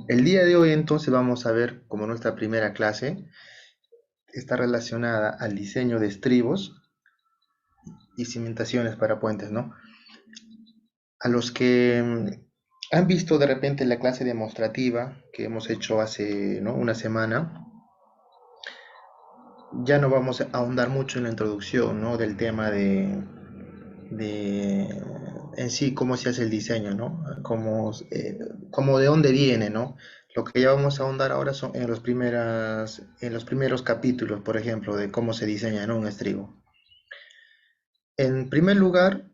El día de hoy entonces vamos a ver como nuestra primera clase está relacionada al diseño de estribos y cimentaciones para puentes, ¿no? A los que han visto de repente la clase demostrativa que hemos hecho hace, ¿no?, una semana, ya no vamos a ahondar mucho en la introducción, ¿no?, del tema de en sí cómo se hace el diseño, ¿no? Cómo de dónde viene, ¿no? Lo que ya vamos a ahondar ahora son en los primeros capítulos, por ejemplo, de cómo se diseña, ¿no?, un estribo. En primer lugar,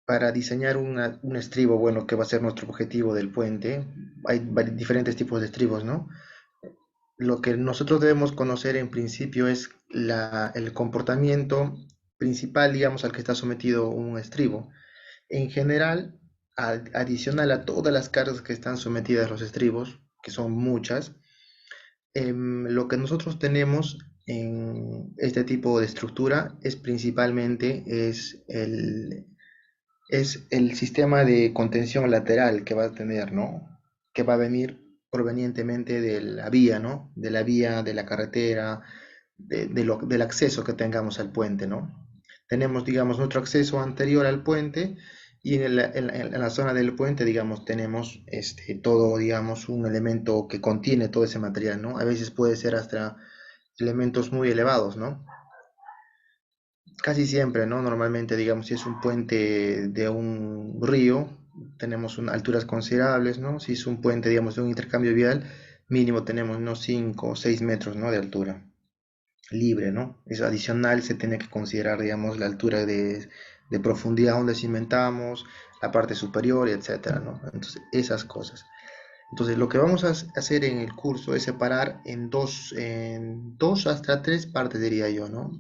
para diseñar un estribo, bueno, que va a ser nuestro objetivo del puente, hay diferentes tipos de estribos, ¿no? Lo que nosotros debemos conocer en principio es el comportamiento principal, digamos, al que está sometido un estribo. En general, adicional a todas las cargas que están sometidas los estribos, que son muchas, lo que nosotros tenemos en este tipo de estructura es principalmente es el sistema de contención lateral que va a tener, ¿no? Que va a venir provenientemente de la vía, ¿no? De la vía, de la carretera, del acceso que tengamos al puente, ¿no? Tenemos, digamos, nuestro acceso anterior al puente y en la zona del puente, digamos, tenemos todo, digamos, un elemento que contiene todo ese material, ¿no? A veces puede ser hasta elementos muy elevados, ¿no? Casi siempre, ¿no? Normalmente, digamos, si es un puente de un río, tenemos alturas considerables, ¿no? Si es un puente, digamos, de un intercambio vial, mínimo tenemos unos 5 o 6 metros, ¿no?, de altura libre, ¿no? Es adicional, se tiene que considerar, digamos, la altura de profundidad donde cimentamos, la parte superior, etcétera, ¿no? Entonces, esas cosas. Entonces, lo que vamos a hacer en el curso es separar en dos hasta tres partes, diría yo, ¿no?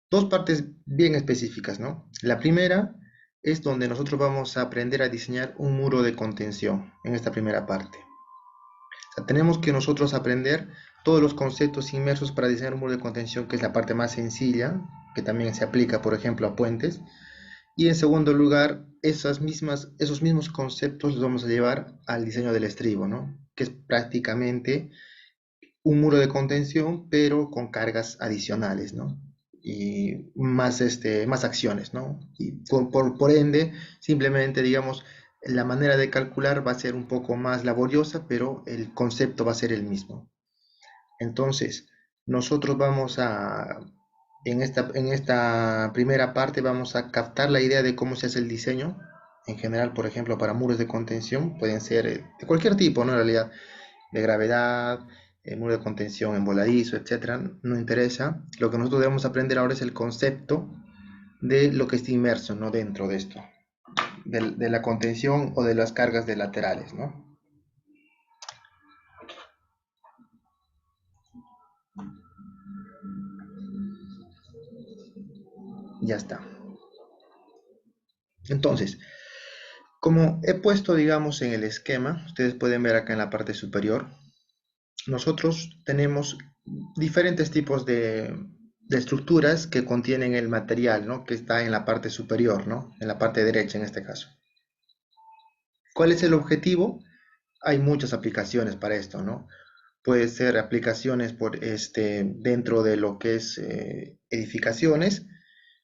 Dos partes bien específicas, ¿no? La primera es donde nosotros vamos a aprender a diseñar un muro de contención en esta primera parte. O sea, tenemos que nosotros aprender todos los conceptos inmersos para diseñar un muro de contención, que es la parte más sencilla, que también se aplica, por ejemplo, a puentes. Y en segundo lugar, esos mismos conceptos los vamos a llevar al diseño del estribo, ¿no? Que es prácticamente un muro de contención, pero con cargas adicionales, ¿no? Y más acciones, ¿no? Y por ende, simplemente, digamos, la manera de calcular va a ser un poco más laboriosa, pero el concepto va a ser el mismo. Entonces, nosotros en esta primera parte, vamos a captar la idea de cómo se hace el diseño. En general, por ejemplo, para muros de contención, pueden ser de cualquier tipo, ¿no? En realidad, de gravedad, muro de contención en voladizo, etcétera, no interesa. Lo que nosotros debemos aprender ahora es el concepto de lo que está inmerso, ¿no?, dentro de esto, de la contención o de las cargas de laterales, ¿no? Ya está. Entonces, como he puesto, digamos, en el esquema, ustedes pueden ver acá en la parte superior, nosotros tenemos diferentes tipos de estructuras que contienen el material, ¿no?, que está en la parte superior, ¿no?, en la parte derecha en este caso. ¿Cuál es el objetivo? Hay muchas aplicaciones para esto, ¿no? Puede ser aplicaciones dentro de lo que es edificaciones,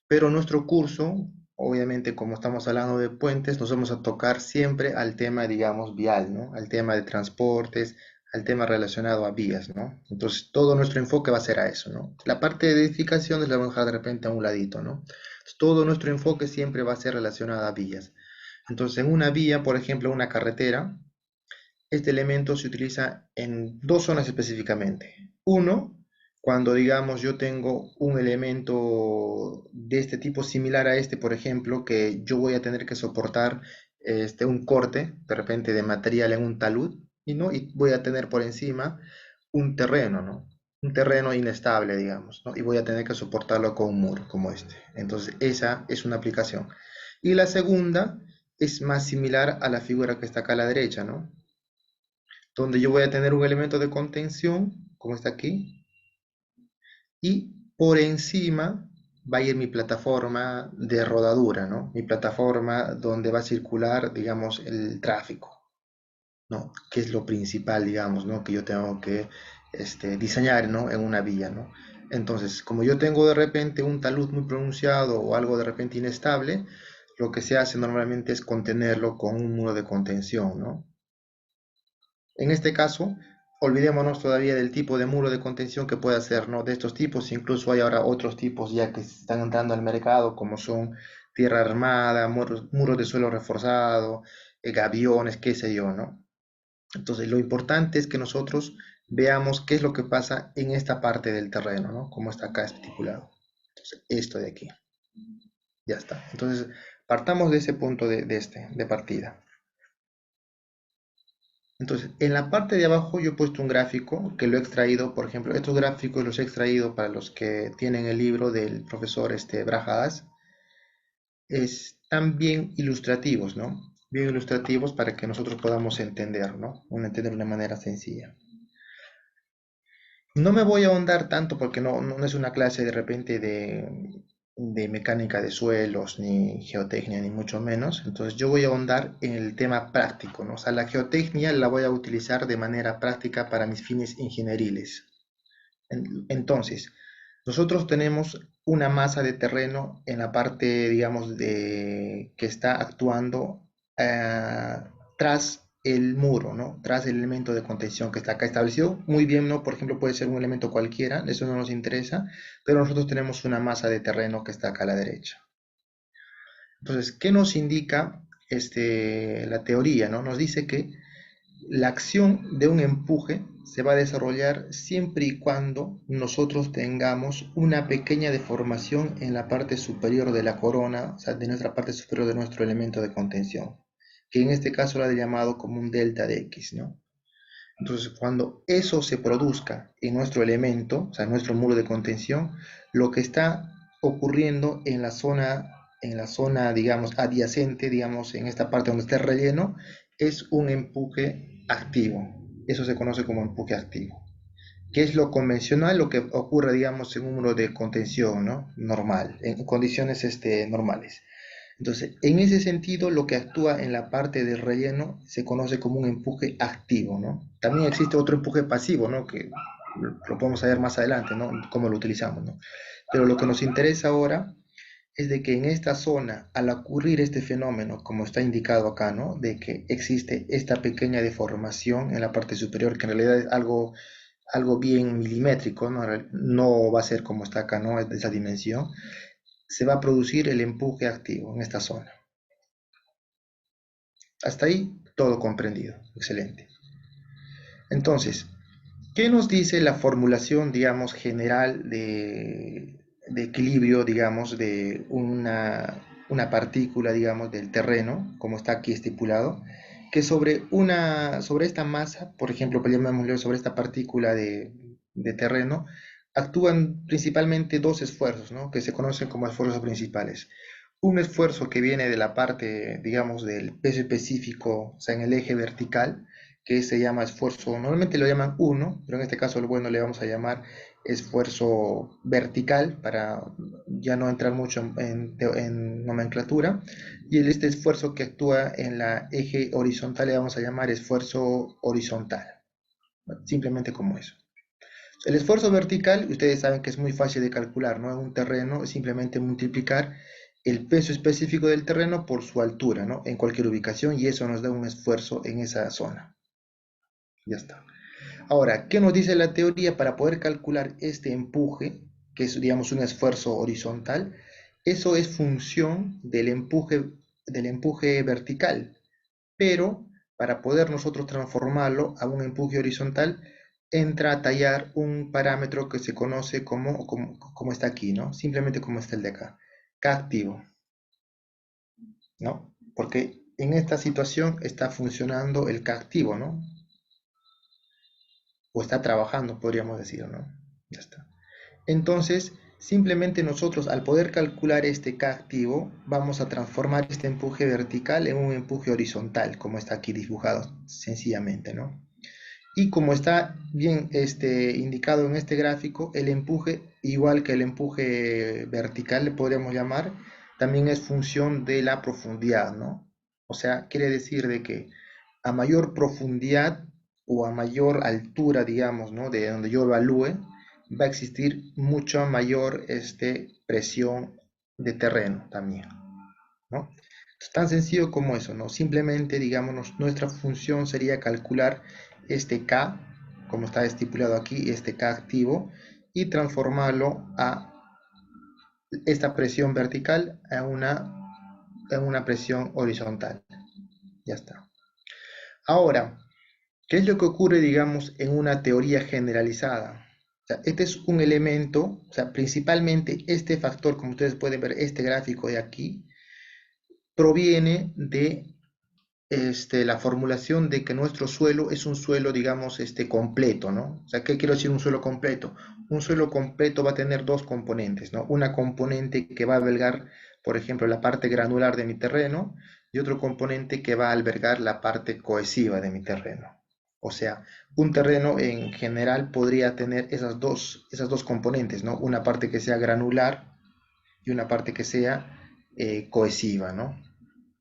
pero nuestro curso, obviamente, como estamos hablando de puentes, nos vamos a tocar siempre al tema, digamos, vial, ¿no? Al tema de transportes, al tema relacionado a vías, ¿no? Entonces, todo nuestro enfoque va a ser a eso, ¿no? La parte de edificaciones la vamos a dejar de repente a un ladito, ¿no? Entonces, todo nuestro enfoque siempre va a ser relacionado a vías. Entonces, en una vía, por ejemplo, una carretera, este elemento se utiliza en dos zonas específicamente. Uno, cuando digamos yo tengo un elemento de este tipo similar a este, por ejemplo, que yo voy a tener que soportar un corte de repente de material en un talud, ¿no? Y voy a tener por encima un terreno, ¿no? Un terreno inestable, digamos, ¿no? Y voy a tener que soportarlo con un muro como este. Entonces, esa es una aplicación. Y la segunda es más similar a la figura que está acá a la derecha, ¿no? Donde yo voy a tener un elemento de contención, como está aquí, y por encima va a ir mi plataforma de rodadura, ¿no? Mi plataforma donde va a circular, digamos, el tráfico. ¿no? ¿Qué es lo principal, digamos, ¿no? Que yo tengo que diseñar, ¿no? En una vía, ¿no? Entonces, como yo tengo de repente un talud muy pronunciado o algo de repente inestable, lo que se hace normalmente es contenerlo con un muro de contención, ¿no? En este caso, olvidémonos todavía del tipo de muro de contención que puede hacer, ¿no? De estos tipos, incluso hay ahora otros tipos ya que están entrando al mercado, como son tierra armada, muros de suelo reforzado, gaviones, qué sé yo, ¿no? Entonces, lo importante es que nosotros veamos qué es lo que pasa en esta parte del terreno, ¿no? Como está acá estipulado. Entonces, esto de aquí, ya está. Entonces, partamos de ese punto de partida. Entonces, en la parte de abajo yo he puesto un gráfico que lo he extraído, por ejemplo, estos gráficos los he extraído para los que tienen el libro del profesor Brajadas, están bien ilustrativos, ¿no? Bien ilustrativos para que nosotros podamos entender, ¿no? Entender de una manera sencilla. No me voy a ahondar tanto porque no es una clase de repente de mecánica de suelos, ni geotecnia, ni mucho menos. Entonces yo voy a ahondar en el tema práctico, ¿no? O sea, la geotecnia la voy a utilizar de manera práctica para mis fines ingenieriles. Entonces, nosotros tenemos una masa de terreno en la parte, digamos, que está actuando tras el muro, ¿no? Tras el elemento de contención que está acá establecido. Muy bien, ¿no? Por ejemplo, puede ser un elemento cualquiera, eso no nos interesa, pero nosotros tenemos una masa de terreno que está acá a la derecha. Entonces, ¿qué nos indica la teoría, ¿no? Nos dice que la acción de un empuje se va a desarrollar siempre y cuando nosotros tengamos una pequeña deformación en la parte superior de la corona, o sea, de nuestra parte superior de nuestro elemento de contención, que en este caso la he llamado como un delta de X, ¿no? Entonces, cuando eso se produzca en nuestro elemento, o sea, en nuestro muro de contención, lo que está ocurriendo en la zona, digamos, adyacente, digamos, en esta parte donde está el relleno, es un empuje activo. Eso se conoce como empuje activo. ¿Qué es lo convencional? Lo que ocurre, digamos, en un muro de contención, ¿no? Normal, en condiciones normales. Entonces, en ese sentido, lo que actúa en la parte del relleno se conoce como un empuje activo, ¿no? También existe otro empuje pasivo, ¿no? Que lo podemos ver más adelante, ¿no? Cómo lo utilizamos, ¿no? Pero lo que nos interesa ahora es de que en esta zona, al ocurrir este fenómeno, como está indicado acá, ¿no? De que existe esta pequeña deformación en la parte superior, que en realidad es algo bien milimétrico, ¿no? No va a ser como está acá, ¿no? Es de esa dimensión. Se va a producir el empuje activo en esta zona. Hasta ahí todo comprendido. Excelente. Entonces, ¿qué nos dice la formulación, digamos, general de equilibrio, digamos, de una partícula, digamos, del terreno, como está aquí estipulado? Que sobre esta masa, por ejemplo, llamémoslo sobre esta partícula de terreno, actúan principalmente dos esfuerzos, ¿no? Que se conocen como esfuerzos principales. Un esfuerzo que viene de la parte, digamos, del peso específico, o sea, en el eje vertical, que se llama esfuerzo, normalmente lo llaman uno, pero en este caso, bueno, le vamos a llamar esfuerzo vertical para ya no entrar mucho en nomenclatura. Y este esfuerzo que actúa en la eje horizontal le vamos a llamar esfuerzo horizontal, simplemente como eso. El esfuerzo vertical, ustedes saben que es muy fácil de calcular, ¿no? En un terreno es simplemente multiplicar el peso específico del terreno por su altura, ¿no? En cualquier ubicación y eso nos da un esfuerzo en esa zona. Ya está. Ahora, ¿qué nos dice la teoría para poder calcular este empuje, que es, digamos, un esfuerzo horizontal? Eso es función del empuje vertical, pero para poder nosotros transformarlo a un empuje horizontal, entra a tallar un parámetro que se conoce como está aquí, ¿no? Simplemente como está el de acá, K activo, ¿no? Porque en esta situación está funcionando el K activo, ¿no? O está trabajando, podríamos decir, ¿no? Ya está. Entonces, simplemente nosotros al poder calcular este K activo, vamos a transformar este empuje vertical en un empuje horizontal, como está aquí dibujado sencillamente, ¿no? Y como está bien indicado en este gráfico, el empuje, igual que el empuje vertical, le podríamos llamar, también es función de la profundidad, ¿no? O sea, quiere decir de que a mayor profundidad o a mayor altura, digamos, ¿no? De donde yo evalúe, va a existir mucha mayor presión de terreno también, ¿no? Es tan sencillo como eso, ¿no? Simplemente, digamos, nuestra función sería calcular este K, como está estipulado aquí, este K activo, y transformarlo a esta presión vertical a una presión horizontal. Ya está. Ahora, ¿qué es lo que ocurre, digamos, en una teoría generalizada? O sea, este es un elemento, o sea, principalmente este factor, como ustedes pueden ver, este gráfico de aquí, proviene de la formulación de que nuestro suelo es un suelo, digamos, completo, ¿no? O sea, ¿qué quiero decir un suelo completo? Un suelo completo va a tener dos componentes, ¿no? Una componente que va a albergar, por ejemplo, la parte granular de mi terreno y otro componente que va a albergar la parte cohesiva de mi terreno. O sea, un terreno en general podría tener esas dos componentes, ¿no? Una parte que sea granular y una parte que sea cohesiva, ¿no?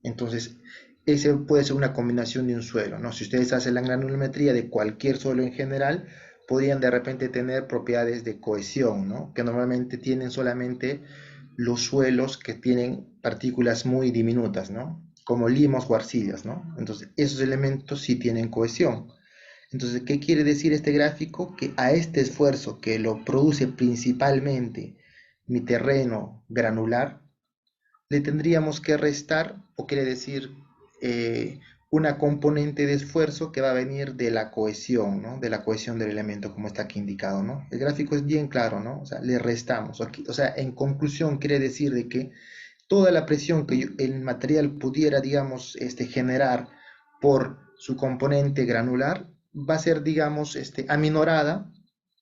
Entonces, ese puede ser una combinación de un suelo, ¿no? Si ustedes hacen la granulometría de cualquier suelo en general, podrían de repente tener propiedades de cohesión, ¿no? Que normalmente tienen solamente los suelos que tienen partículas muy diminutas, ¿no? Como limos o arcillas, ¿no? Entonces, esos elementos sí tienen cohesión. Entonces, ¿qué quiere decir este gráfico? Que a este esfuerzo que lo produce principalmente mi terreno granular, le tendríamos que restar, o quiere decir, eh, una componente de esfuerzo que va a venir de la cohesión, ¿no? De la cohesión del elemento, como está aquí indicado, ¿no? El gráfico es bien claro, ¿no? O sea, le restamos. Aquí, o sea, en conclusión, quiere decir de que toda la presión que el material pudiera, digamos, generar por su componente granular va a ser, digamos, aminorada,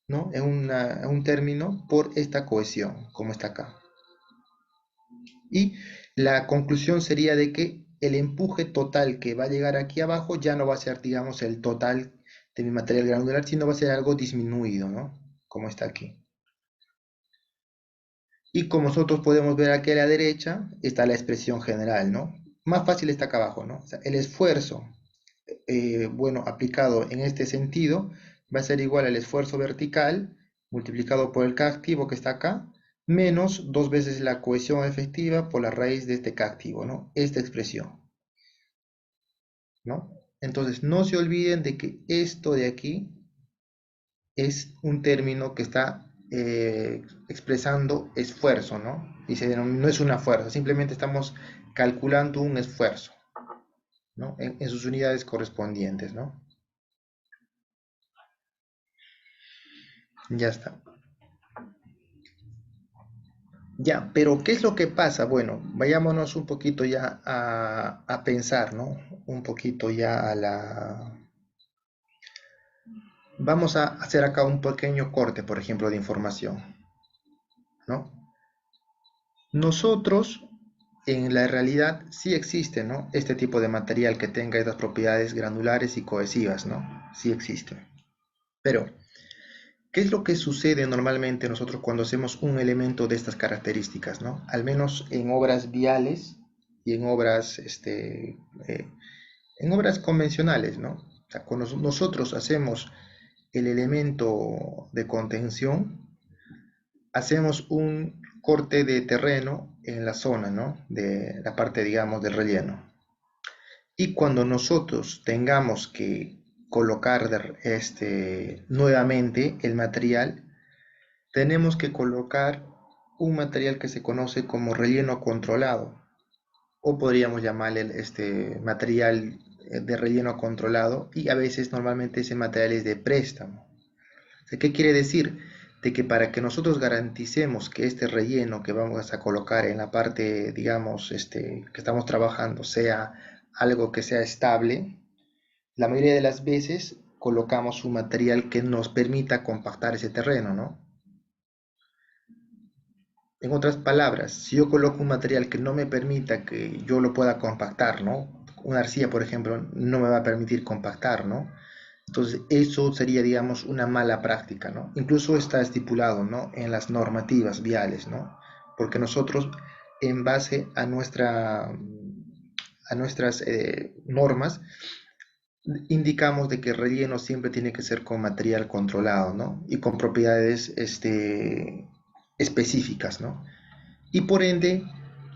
¿no? En un término por esta cohesión, como está acá. Y la conclusión sería de que el empuje total que va a llegar aquí abajo ya no va a ser, digamos, el total de mi material granular, sino va a ser algo disminuido, ¿no? Como está aquí. Y como nosotros podemos ver aquí a la derecha, está la expresión general, ¿no? Más fácil está acá abajo, ¿no? O sea, el esfuerzo, bueno, aplicado en este sentido, va a ser igual al esfuerzo vertical multiplicado por el K activo que está acá, menos dos veces la cohesión efectiva por la raíz de este K activo, ¿no? Esta expresión, ¿no? Entonces, no se olviden de que esto de aquí es un término que está expresando esfuerzo, ¿no? Dice, no es una fuerza, simplemente estamos calculando un esfuerzo, ¿no? En sus unidades correspondientes, ¿no? Ya está. Ya, pero ¿qué es lo que pasa? Bueno, vayámonos un poquito ya a pensar, ¿no? Un poquito ya Vamos a hacer acá un pequeño corte, por ejemplo, de información, ¿no? Nosotros, en la realidad, sí existe, ¿no? Este tipo de material que tenga estas propiedades granulares y cohesivas, ¿no? Sí existe. Pero, ¿qué es lo que sucede normalmente nosotros cuando hacemos un elemento de estas características, ¿no? Al menos en obras viales y en obras convencionales, ¿no? O sea, cuando nosotros hacemos el elemento de contención, hacemos un corte de terreno en la zona, ¿no? De la parte, digamos, del relleno. Y cuando nosotros tengamos que colocar nuevamente el material, tenemos que colocar un material que se conoce como relleno controlado, o podríamos llamarle material de relleno controlado, y a veces normalmente ese material es de préstamo. ¿Qué quiere decir? De que para que nosotros garanticemos que este relleno que vamos a colocar en la parte, digamos, que estamos trabajando sea algo que sea estable, la mayoría de las veces colocamos un material que nos permita compactar ese terreno, ¿no? En otras palabras, si yo coloco un material que no me permita que yo lo pueda compactar, ¿no? Una arcilla, por ejemplo, no me va a permitir compactar, ¿no? Entonces, eso sería, digamos, una mala práctica, ¿no? Incluso está estipulado, ¿no? En las normativas viales, ¿no? Porque nosotros, en base a nuestras normas, indicamos de que el relleno siempre tiene que ser con material controlado, ¿no? Y con propiedades específicas, ¿no? Y por ende,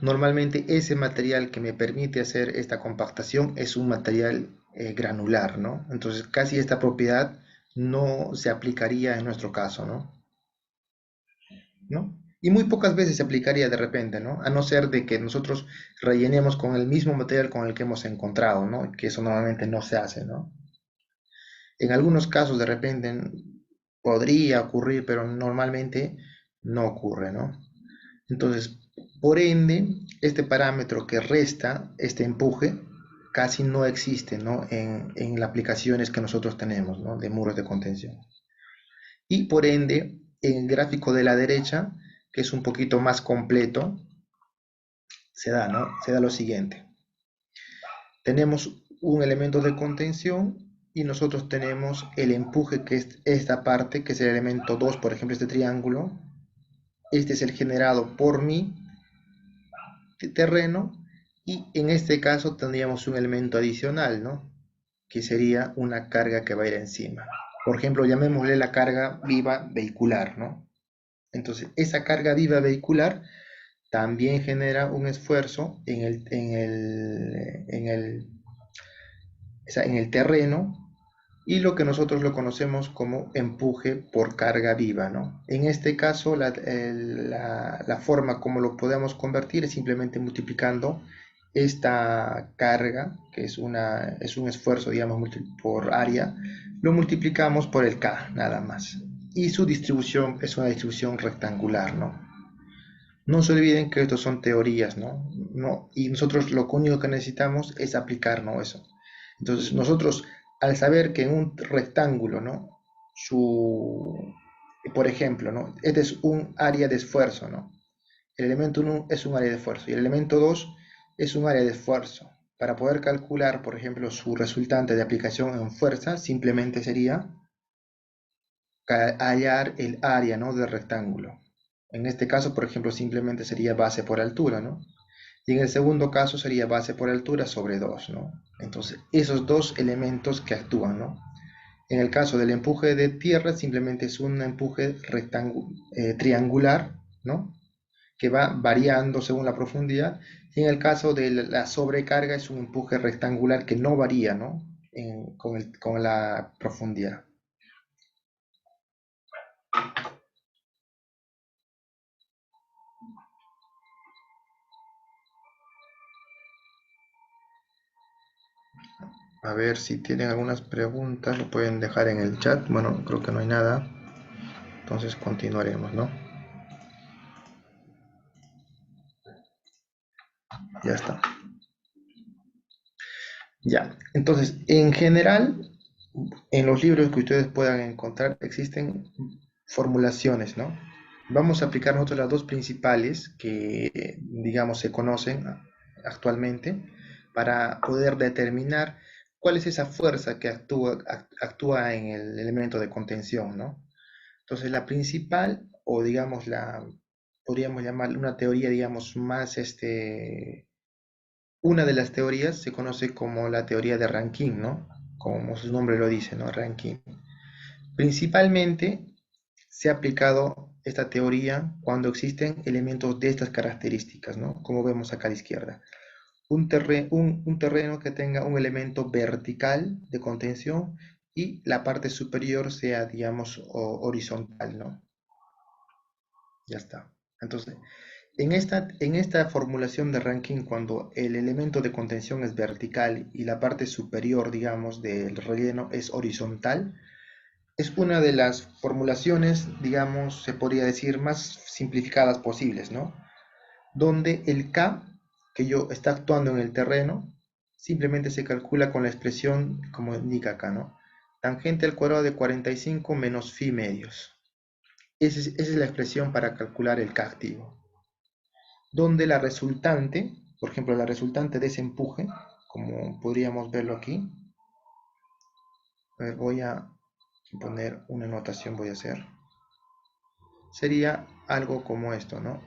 normalmente ese material que me permite hacer esta compactación es un material granular, ¿no? Entonces, casi esta propiedad no se aplicaría en nuestro caso, ¿no? Y muy pocas veces se aplicaría de repente, ¿no? A no ser de que nosotros rellenemos con el mismo material con el que hemos encontrado, ¿no? Que eso normalmente no se hace, ¿no? En algunos casos de repente podría ocurrir, pero normalmente no ocurre, ¿no? Entonces, por ende, este parámetro que resta este empuje casi no existe, ¿no? En las aplicaciones que nosotros tenemos, ¿no? De muros de contención. Y por ende, en el gráfico de la derecha, que es un poquito más completo, se da, ¿no? Se da lo siguiente. Tenemos un elemento de contención y nosotros tenemos el empuje, que es esta parte, que es el elemento 2, por ejemplo, este triángulo. Este es el generado por mi terreno y en este caso tendríamos un elemento adicional, ¿no? Que sería una carga que va a ir encima. Por ejemplo, llamémosle la carga viva vehicular, ¿no? Entonces, esa carga viva vehicular también genera un esfuerzo en el terreno y lo que nosotros lo conocemos como empuje por carga viva, ¿no? En este caso, la forma como lo podemos convertir es simplemente multiplicando esta carga, que es un esfuerzo, digamos, por área, lo multiplicamos por el K, nada más. Y su distribución es una distribución rectangular, ¿no? No se olviden que estos son teorías, ¿no? No, y nosotros lo único que necesitamos es aplicar, ¿no? Eso. Entonces, nosotros, al saber que en un rectángulo, ¿no? Por ejemplo, ¿no? Este es un área de esfuerzo, ¿no? El elemento 1 es un área de esfuerzo y el elemento 2 es un área de esfuerzo. Para poder calcular, por ejemplo, su resultante de aplicación en fuerza, simplemente sería hallar el área, ¿no? Del rectángulo. En este caso, por ejemplo, simplemente sería base por altura, ¿no? Y en el segundo caso sería base por altura sobre 2, ¿no? Entonces, esos dos elementos que actúan, ¿no? En el caso del empuje de tierra, simplemente es un empuje triangular, ¿no? Que va variando según la profundidad. Y en el caso de la sobrecarga, es un empuje rectangular que no varía, ¿no? Con la profundidad. A ver si tienen algunas preguntas, lo pueden dejar en el chat. Bueno, creo que no hay nada. Entonces continuaremos, ¿no? Ya está. Ya. Entonces, en general, en los libros que ustedes puedan encontrar existen formulaciones, ¿no? Vamos a aplicar nosotros las dos principales que, digamos, se conocen actualmente para poder determinar cuál es esa fuerza que actúa en el elemento de contención, ¿no? Entonces, la principal, o digamos, podríamos llamarle una teoría, digamos, más, una de las teorías se conoce como la teoría de Rankine, ¿no? Como su nombre lo dice, ¿no? Rankine. Principalmente se ha aplicado esta teoría cuando existen elementos de estas características, ¿no? Como vemos acá a la izquierda. Un terreno que tenga un elemento vertical de contención y la parte superior sea, digamos, horizontal, ¿no? Ya está. Entonces, en esta formulación de ranking, cuando el elemento de contención es vertical y la parte superior, digamos, del relleno es horizontal, es una de las formulaciones, digamos, se podría decir, más simplificadas posibles, ¿no? Donde el K, que yo está actuando en el terreno, simplemente se calcula con la expresión como indica acá, ¿no? Tangente al cuadrado de 45 menos phi medios. Esa es la expresión para calcular el K activo. Donde la resultante, por ejemplo, la resultante de ese empuje, como podríamos verlo aquí, a ver, voy a poner una notación, voy a hacer, sería algo como esto, ¿no?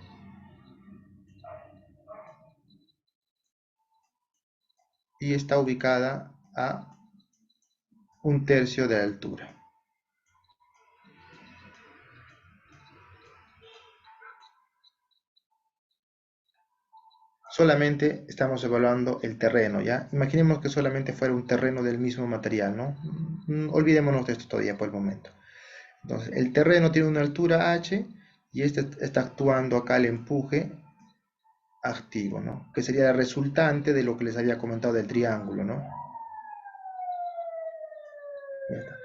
Y está ubicada a 1/3 de la altura. Solamente estamos evaluando el terreno, ¿ya? Imaginemos que solamente fuera un terreno del mismo material, ¿no? Olvidémonos de esto todavía por el momento. Entonces, el terreno tiene una altura h y este está actuando acá el empuje activo, ¿no? Que sería la resultante de lo que les había comentado del triángulo, ¿no? Ya está.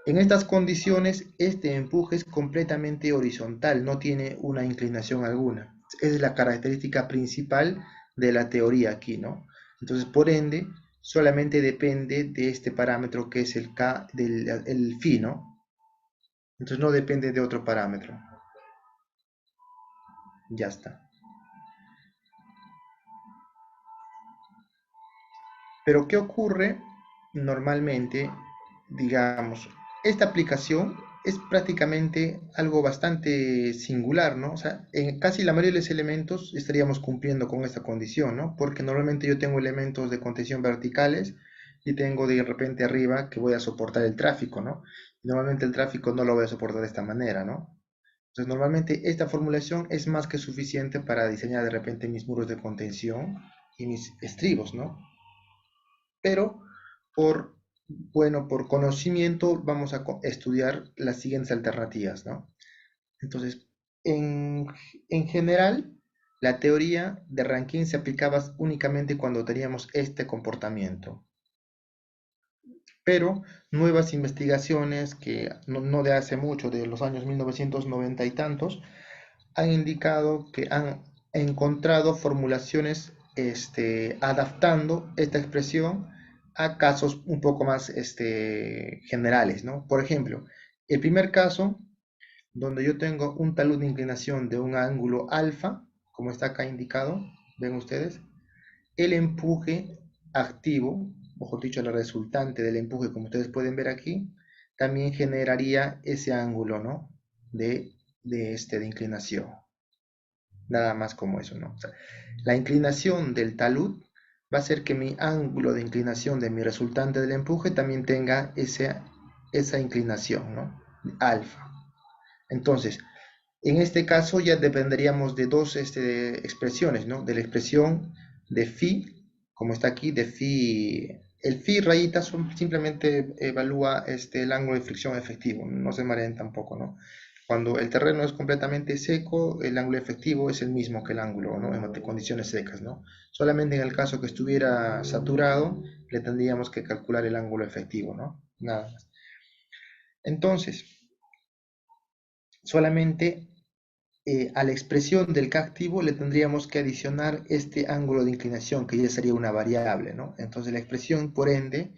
En estas condiciones, este empuje es completamente horizontal, no tiene una inclinación alguna. Es la característica principal de la teoría aquí, ¿no? Entonces, por ende, solamente depende de este parámetro que es el K el phi, ¿no? Entonces no depende de otro parámetro. Ya está. Pero ¿qué ocurre normalmente? Digamos, esta aplicación es prácticamente algo bastante singular, ¿no? O sea, en casi la mayoría de los elementos estaríamos cumpliendo con esta condición, ¿no? Porque normalmente yo tengo elementos de contención verticales y tengo de repente arriba que voy a soportar el tráfico, ¿no? Y normalmente el tráfico no lo voy a soportar de esta manera, ¿no? Entonces, normalmente esta formulación es más que suficiente para diseñar de repente mis muros de contención y mis estribos, ¿no? Pero por, bueno, por conocimiento vamos a estudiar las siguientes alternativas, ¿no? Entonces, en, en general, la teoría de Rankine se aplicaba únicamente cuando teníamos este comportamiento, pero nuevas investigaciones que no de hace mucho, de los años 1990 y tantos, han indicado que han encontrado formulaciones adaptando esta expresión a casos un poco más generales, ¿no? Por ejemplo, el primer caso, donde yo tengo un talud de inclinación de un ángulo alfa, como está acá indicado, ven ustedes, el empuje activo, mejor dicho, la resultante del empuje, como ustedes pueden ver aquí, también generaría ese ángulo, ¿no? De inclinación. Nada más como eso, ¿no? O sea, la inclinación del talud va a hacer que mi ángulo de inclinación de mi resultante del empuje también tenga esa inclinación, ¿no? Alfa. Entonces, en este caso ya dependeríamos de dos expresiones, ¿no? De la expresión de phi, como está aquí, de phi. El phi rayita simplemente evalúa el ángulo de fricción efectivo, no se mareen tampoco, ¿no? Cuando el terreno es completamente seco, el ángulo efectivo es el mismo que el ángulo, ¿no? En condiciones secas, ¿no? Solamente en el caso que estuviera saturado, le tendríamos que calcular el ángulo efectivo, ¿no? Nada más. Entonces, solamente a la expresión del K activo le tendríamos que adicionar este ángulo de inclinación, que ya sería una variable, ¿no? Entonces la expresión, por ende,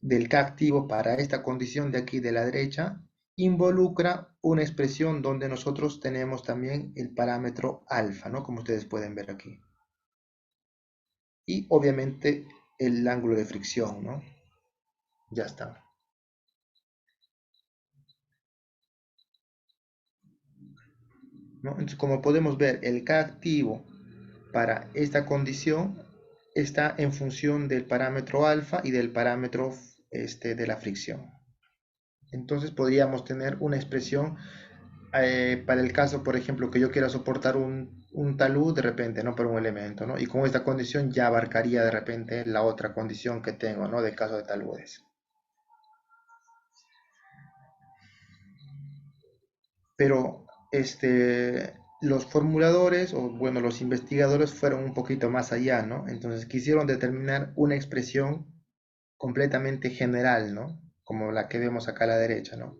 del K activo para esta condición de aquí de la derecha, involucra una expresión donde nosotros tenemos también el parámetro alfa, ¿no? Como ustedes pueden ver aquí. Y obviamente el ángulo de fricción, ¿no? Ya está. ¿No? Entonces, como podemos ver, el K activo para esta condición está en función del parámetro alfa y del parámetro de la fricción. Entonces podríamos tener una expresión para el caso, por ejemplo, que yo quiera soportar un talud de repente, ¿no? Por un elemento, ¿no? Y con esta condición ya abarcaría de repente la otra condición que tengo, ¿no? De caso de taludes. Pero los formuladores, o bueno, los investigadores fueron un poquito más allá, ¿no? Entonces quisieron determinar una expresión completamente general, ¿no? Como la que vemos acá a la derecha, ¿no?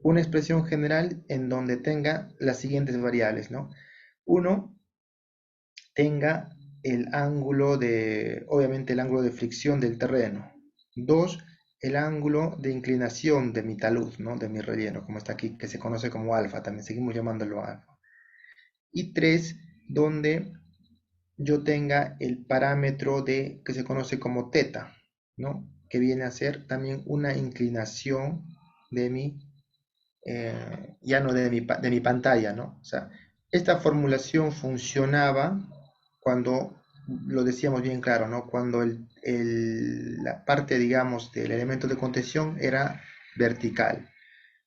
Una expresión general en donde tenga las siguientes variables, ¿no? Uno, tenga el ángulo obviamente el ángulo de fricción del terreno. Dos, el ángulo de inclinación de mi talud, ¿no? De mi relleno, como está aquí, que se conoce como alfa, también seguimos llamándolo alfa. Y tres, donde yo tenga el parámetro que se conoce como teta, ¿no? Que viene a ser también una inclinación de ya no de mi pantalla, ¿no? O sea, esta formulación funcionaba cuando lo decíamos bien claro, ¿no? Cuando la parte, digamos, del elemento de contención era vertical.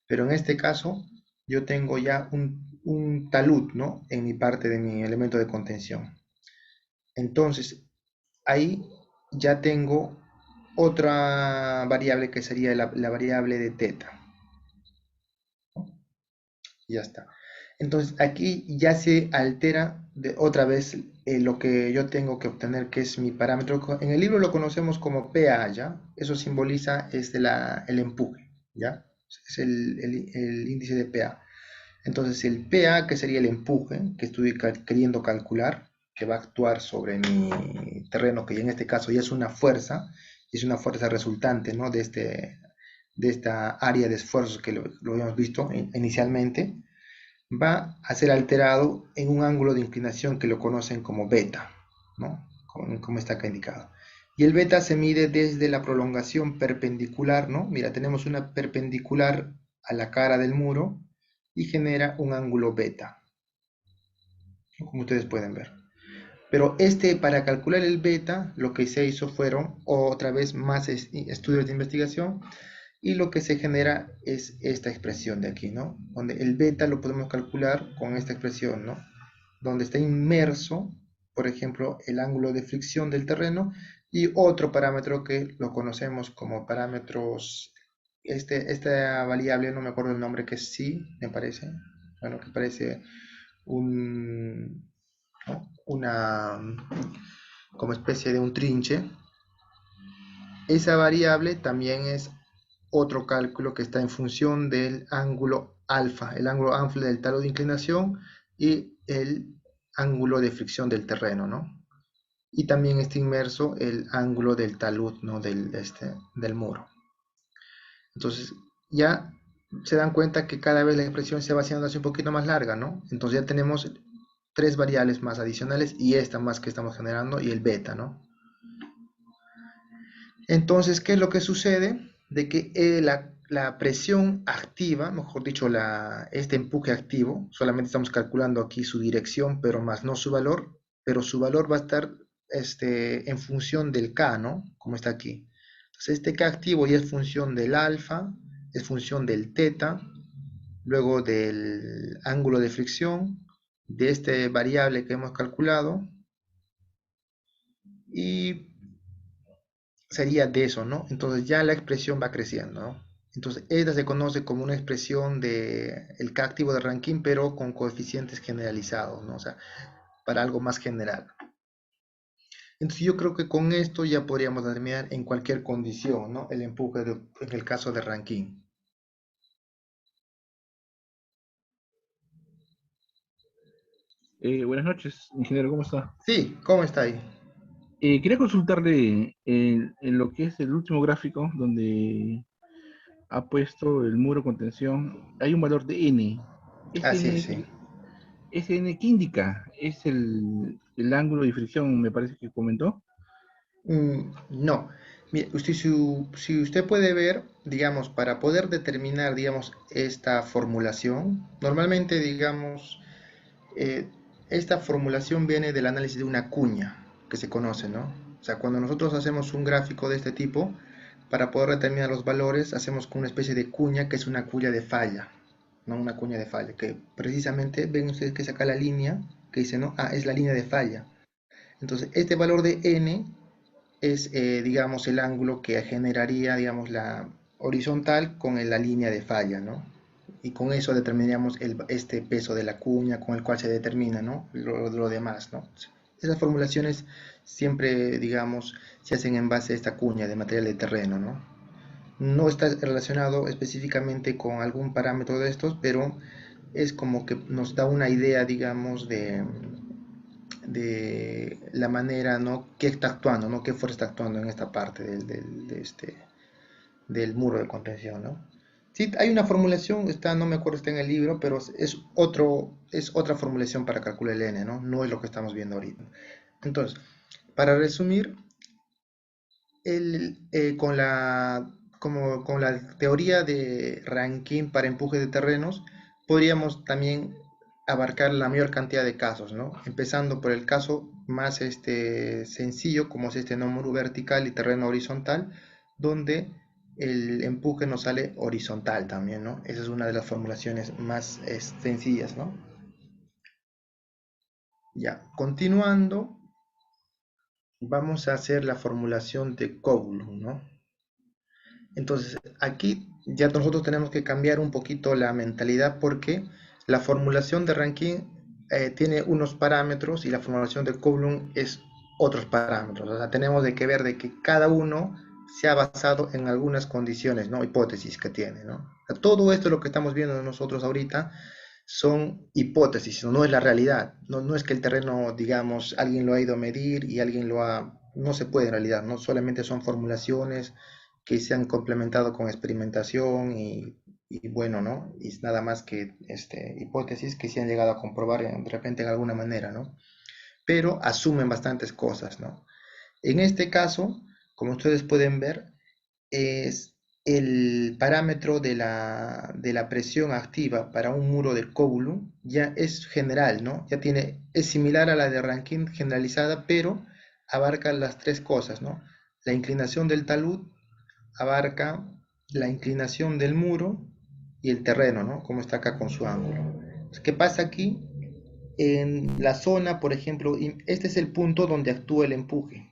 Pero en este caso, yo tengo ya un talud, ¿no? En mi parte de mi elemento de contención. Entonces, ahí ya tengo otra variable que sería la variable de teta, ¿no? Ya está. Entonces aquí ya se altera otra vez lo que yo tengo que obtener, que es mi parámetro. En el libro lo conocemos como PA, ¿ya? Eso simboliza el empuje, ¿ya? Es el índice de PA. Entonces el PA, que sería el empuje que estoy queriendo calcular, que va a actuar sobre mi terreno, que en este caso ya es una fuerza resultante, ¿no? De esta área de esfuerzos que lo habíamos visto inicialmente, va a ser alterado en un ángulo de inclinación que lo conocen como beta, ¿no? Como está acá indicado. Y el beta se mide desde la prolongación perpendicular, ¿no? Mira, tenemos una perpendicular a la cara del muro y genera un ángulo beta, ¿no? Como ustedes pueden ver. Pero para calcular el beta, lo que se hizo fueron otra vez más estudios de investigación y lo que se genera es esta expresión de aquí, ¿no? Donde el beta lo podemos calcular con esta expresión, ¿no? Donde está inmerso, por ejemplo, el ángulo de fricción del terreno y otro parámetro que lo conocemos como parámetros, esta variable, no me acuerdo el nombre, que es sí, me parece, bueno, que parece un, ¿no? Como especie de un trinche. Esa variable también es otro cálculo que está en función del ángulo alfa, el ángulo alfa del talud de inclinación y el ángulo de fricción del terreno, ¿no? Y también está inmerso el ángulo del talud, ¿no? Del muro. Entonces, ya se dan cuenta que cada vez la expresión se va haciendo así un poquito más larga, ¿no? Entonces ya tenemos tres variables más adicionales y esta más que estamos generando y el beta, ¿no? Entonces, ¿qué es lo que sucede? De que la presión activa, mejor dicho, este empuje activo, solamente estamos calculando aquí su dirección, pero más no su valor, pero su valor va a estar en función del K, ¿no? Como está aquí. Entonces, este K activo ya es función del alfa, es función del teta, luego del ángulo de fricción, de este variable que hemos calculado, y sería de eso, ¿no? Entonces ya la expresión va creciendo, ¿no? Entonces esta se conoce como una expresión de el K activo de Rankine, pero con coeficientes generalizados, ¿no? O sea, para algo más general. Entonces yo creo que con esto ya podríamos determinar en cualquier condición, ¿no? El empuje en el caso de Rankine. Buenas noches, ingeniero, ¿cómo está? Sí, ¿cómo está ahí? Quería consultarle en lo que es el último gráfico, donde ha puesto el muro contención, hay un valor de n. Ah, Ese sí, n, sí. ese n, ¿qué indica? Es el ángulo de fricción, me parece que comentó. No. Mire, si usted puede ver, digamos, para poder determinar, digamos, esta formulación, normalmente, digamos, eh, esta formulación viene del análisis de una cuña que se conoce, ¿no? O sea, cuando nosotros hacemos un gráfico de este tipo, para poder determinar los valores, hacemos con una especie de cuña que es una cuña de falla, ¿no? Una cuña de falla, que precisamente ven ustedes que saca la línea que dice, ¿no? Ah, es la línea de falla. Entonces, este valor de n es, digamos, el ángulo que generaría, digamos, la horizontal con la línea de falla, ¿no? Y con eso determinamos este peso de la cuña con el cual se determina, ¿no? Lo demás, ¿no? Esas formulaciones siempre, digamos, se hacen en base a esta cuña de material de terreno, ¿no? No está relacionado específicamente con algún parámetro de estos, pero es como que nos da una idea, digamos, de la manera, ¿no? Que está actuando, ¿no? Qué fuerza está actuando en esta parte del muro de contención, ¿no? Sí, hay una formulación, está, no me acuerdo, está en el libro, pero es otra formulación para calcular el n, ¿no? No es lo que estamos viendo ahorita. Entonces, para resumir, con con la teoría de Rankine para empuje de terrenos, podríamos también abarcar la mayor cantidad de casos, ¿no? Empezando por el caso más sencillo, como es este, ¿no? Muro vertical y terreno horizontal, donde el empuje nos sale horizontal también, ¿no? Esa es una de las formulaciones más sencillas, ¿no? Ya, continuando, vamos a hacer la formulación de Coulomb, ¿no? Entonces, aquí ya nosotros tenemos que cambiar un poquito la mentalidad porque la formulación de Rankine tiene unos parámetros y la formulación de Coulomb es otros parámetros. O sea, tenemos de que ver de que cada uno se ha basado en algunas condiciones, ¿no? Hipótesis que tiene, ¿no? O sea, todo esto lo que estamos viendo nosotros ahorita son hipótesis, no es la realidad. No, no es que el terreno, digamos, alguien lo ha ido a medir y alguien lo ha... No se puede en realidad, no solamente son formulaciones que se han complementado con experimentación y bueno, ¿no? Y es nada más que hipótesis que se han llegado a comprobar de repente en alguna manera, ¿no? Pero asumen bastantes cosas, ¿no? En este caso, como ustedes pueden ver, es el parámetro de la presión activa para un muro de Coulomb ya es general, ¿no? Ya tiene, es similar a la de Rankine generalizada, pero abarca las tres cosas, ¿no? La inclinación del talud, abarca la inclinación del muro y el terreno, ¿no? Como está acá con su ángulo. ¿Qué pasa aquí? En la zona, por ejemplo, este es el punto donde actúa el empuje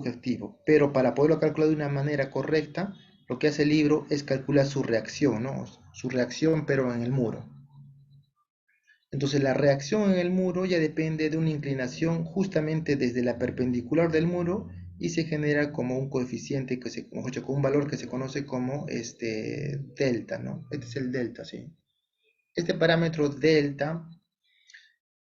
activo, pero para poderlo calcular de una manera correcta, lo que hace el libro es calcular su reacción, ¿no? Su reacción, pero en el muro. Entonces la reacción en el muro ya depende de una inclinación justamente desde la perpendicular del muro y se genera como un coeficiente que se, mejor dicho, con un valor que se conoce como delta, ¿no? Este es el delta, ¿sí? Este parámetro delta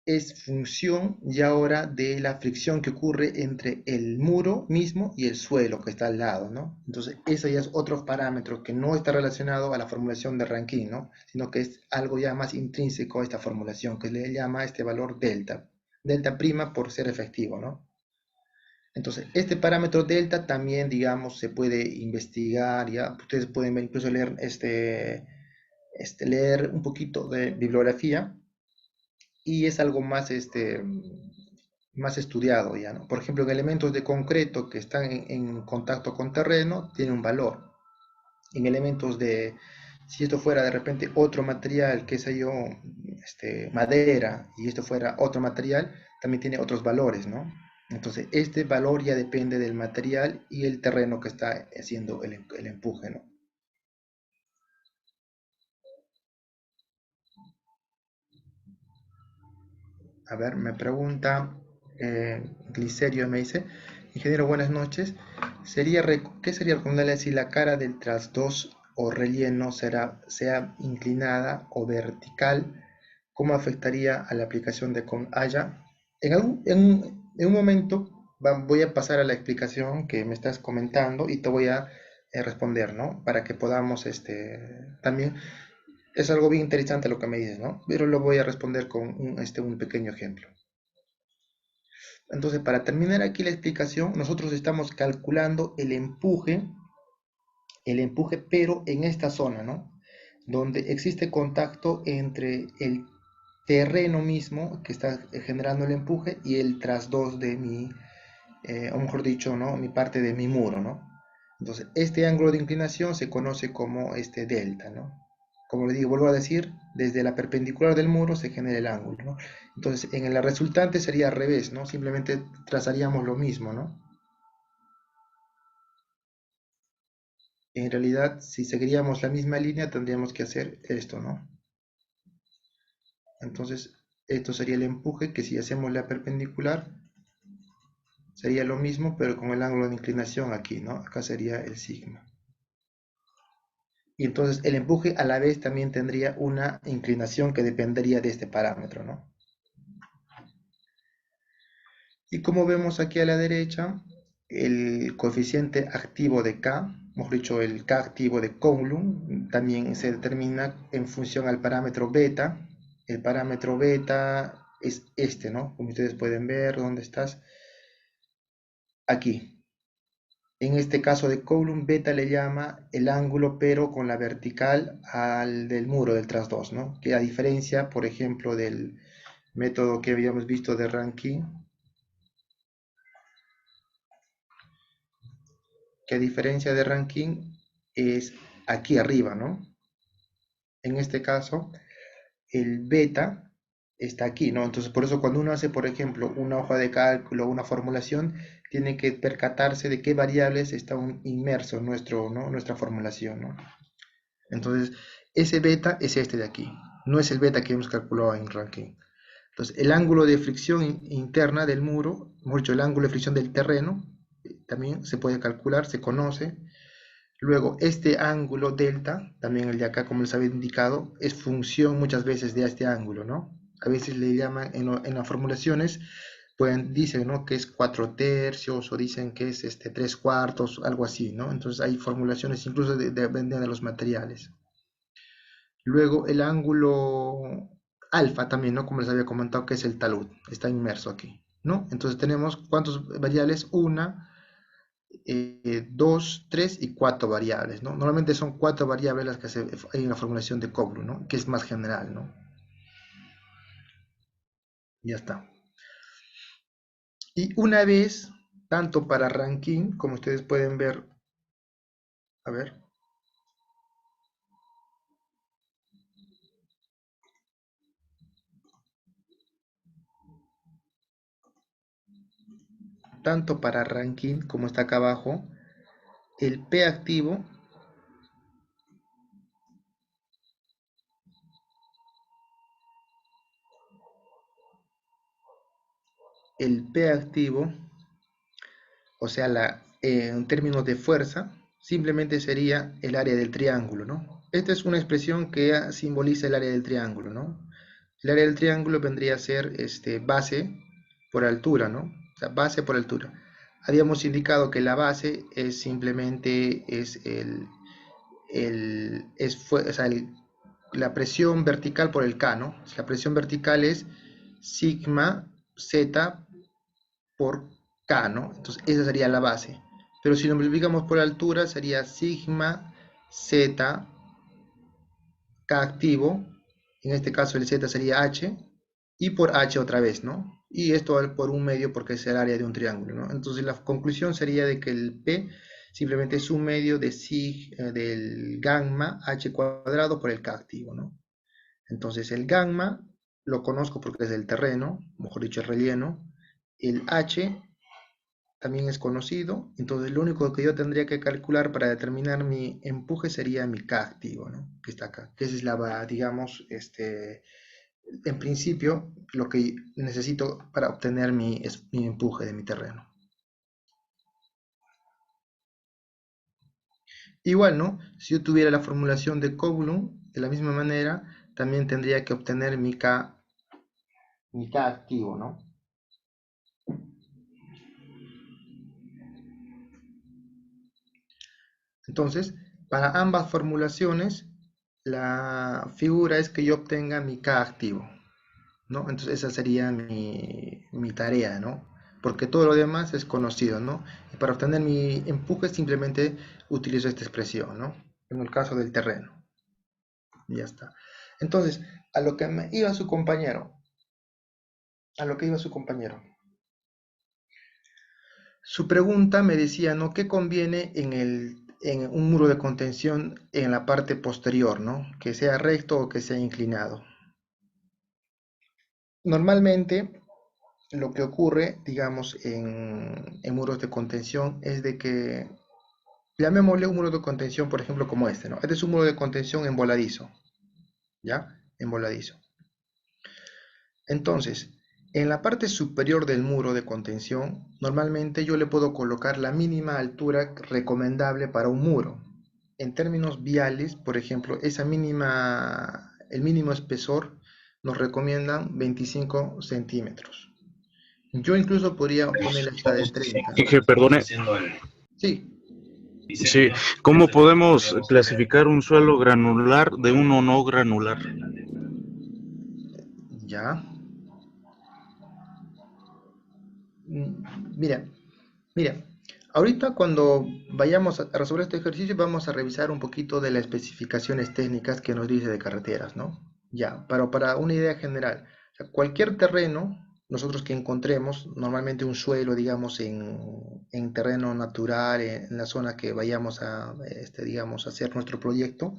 es función ya ahora de la fricción que ocurre entre el muro mismo y el suelo que está al lado, ¿no? Entonces, eso ya es otro parámetro que no está relacionado a la formulación de Rankine, ¿no? Sino que es algo ya más intrínseco a esta formulación, que le llama este valor delta, delta prima por ser efectivo, ¿no? Entonces, este parámetro delta también, digamos, se puede investigar, ya ustedes pueden ver, incluso leer, leer un poquito de bibliografía y es algo más, más estudiado ya, ¿no? Por ejemplo, en elementos de concreto que están en contacto con terreno, tiene un valor. En elementos de, si esto fuera de repente otro material, qué sé yo, madera, y esto fuera otro material, también tiene otros valores, ¿no? Entonces, este valor ya depende del material y el terreno que está haciendo el empuje, ¿no? A ver, me pregunta Glicerio, me dice, ingeniero, buenas noches. ¿Qué sería recomendable si la cara del trasdos o relleno sea inclinada o vertical? ¿Cómo afectaría a la aplicación de con haya? En un momento voy a pasar a la explicación que me estás comentando y te voy a responder, ¿no? Para que podamos también es algo bien interesante lo que me dices, ¿no? Pero lo voy a responder con un pequeño ejemplo. Entonces, para terminar aquí la explicación, nosotros estamos calculando el empuje, pero en esta zona, ¿no? Donde existe contacto entre el terreno mismo que está generando el empuje y el trasdos de mi, o mejor dicho, ¿no? Mi parte de mi muro, ¿no? Entonces, este ángulo de inclinación se conoce como este delta, ¿no? Como le digo, vuelvo a decir, desde la perpendicular del muro se genera el ángulo, ¿no? Entonces, en la resultante sería al revés, ¿no? Simplemente trazaríamos lo mismo, ¿no? En realidad, si seguiríamos la misma línea, tendríamos que hacer esto, ¿no? Entonces, esto sería el empuje, que si hacemos la perpendicular, sería lo mismo, pero con el ángulo de inclinación aquí, ¿no? Acá sería el sigma. Y entonces el empuje a la vez también tendría una inclinación que dependería de este parámetro, ¿no? Y como vemos aquí a la derecha, el coeficiente activo de K, mejor dicho, el K activo de Coulomb, también se determina en función al parámetro beta. El parámetro beta es este, ¿no? Como ustedes pueden ver, ¿dónde estás? Aquí. En este caso de Coulomb, beta le llama el ángulo, pero con la vertical al del muro del trasdos, ¿no? Que a diferencia, por ejemplo, del método que habíamos visto de Rankine, que a diferencia de Rankine es aquí arriba, ¿no? En este caso, el beta está aquí, ¿no? Entonces, por eso cuando uno hace, por ejemplo, una hoja de cálculo, una formulación, tiene que percatarse de qué variables está inmerso en ¿no? Nuestra formulación, ¿no? Entonces, ese beta es este de aquí, no es el beta que hemos calculado en Rankine. Entonces, el ángulo de fricción interna del muro, mejor dicho, el ángulo de fricción del terreno, también se puede calcular, se conoce. Luego, este ángulo delta, también el de acá, como les había indicado, es función muchas veces de este ángulo, ¿no? A veces le llaman en las formulaciones, dicen, ¿no? Que es 4 tercios o dicen que es 3 cuartos, algo así, ¿no? Entonces hay formulaciones incluso dependiendo de los materiales. Luego el ángulo alfa también, ¿no? Como les había comentado, que es el talud, está inmerso aquí, ¿no? Entonces tenemos cuántas variables, una, dos, tres y cuatro variables, ¿no? Normalmente son cuatro variables las que hay en la formulación de Coulomb, ¿no? Que es más general, ¿no? Ya está. Y una vez, tanto para Rankine, como ustedes pueden ver, a ver, tanto para Rankine como está acá abajo, el P activo, el P activo, o sea, en términos de fuerza, simplemente sería el área del triángulo, ¿no? Esta es una expresión que simboliza el área del triángulo, ¿no? El área del triángulo vendría a ser base por altura, ¿no? O sea, base por altura. Habíamos indicado que la base es simplemente o sea, la presión vertical por el K, ¿no? La presión vertical es sigma z por K, ¿no? Entonces esa sería la base. Pero si lo multiplicamos por altura sería sigma z K activo, en este caso el Z sería H, y por H otra vez, ¿no? Y esto por un medio porque es el área de un triángulo, ¿no? Entonces la conclusión sería de que el P simplemente es un medio del gamma H cuadrado por el K activo, ¿no? Entonces el gamma lo conozco porque es el terreno, mejor dicho el relleno, el H también es conocido, entonces lo único que yo tendría que calcular para determinar mi empuje sería mi K activo, ¿no? Que está acá, que esa es digamos, en principio, lo que necesito para obtener mi empuje de mi terreno. Igual, ¿no? Si yo tuviera la formulación de Coulomb, de la misma manera, también tendría que obtener mi K activo, ¿no? Entonces, para ambas formulaciones, la figura es que yo obtenga mi K activo, ¿no? Entonces esa sería mi tarea, ¿no? Porque todo lo demás es conocido, ¿no? Y para obtener mi empuje simplemente utilizo esta expresión, ¿no? En el caso del terreno. Y ya está. Entonces, a lo que me iba su compañero, a lo que iba su compañero. Su pregunta me decía, ¿no? ¿Qué conviene en un muro de contención en la parte posterior, ¿no? Que sea recto o que sea inclinado. Normalmente, lo que ocurre, digamos, en muros de contención es de que, llamémosle un muro de contención, por ejemplo, como este, ¿no? Este es un muro de contención en voladizo, ¿ya? En voladizo. Entonces, en la parte superior del muro de contención, normalmente yo le puedo colocar la mínima altura recomendable para un muro. En términos viales, por ejemplo, el mínimo espesor nos recomiendan 25 centímetros. Yo incluso podría ponerle hasta de 30. Inge, perdone. Sí, Sí, ¿cómo podemos clasificar un suelo granular de uno no granular? ya. Mira, mira. Ahorita cuando vayamos a resolver este ejercicio vamos a revisar un poquito de las especificaciones técnicas que nos dice de carreteras, ¿no? Ya, pero para una idea general, o sea, cualquier terreno, nosotros que encontremos, normalmente un suelo, digamos, en terreno natural, en la zona que vayamos a, digamos, a hacer nuestro proyecto,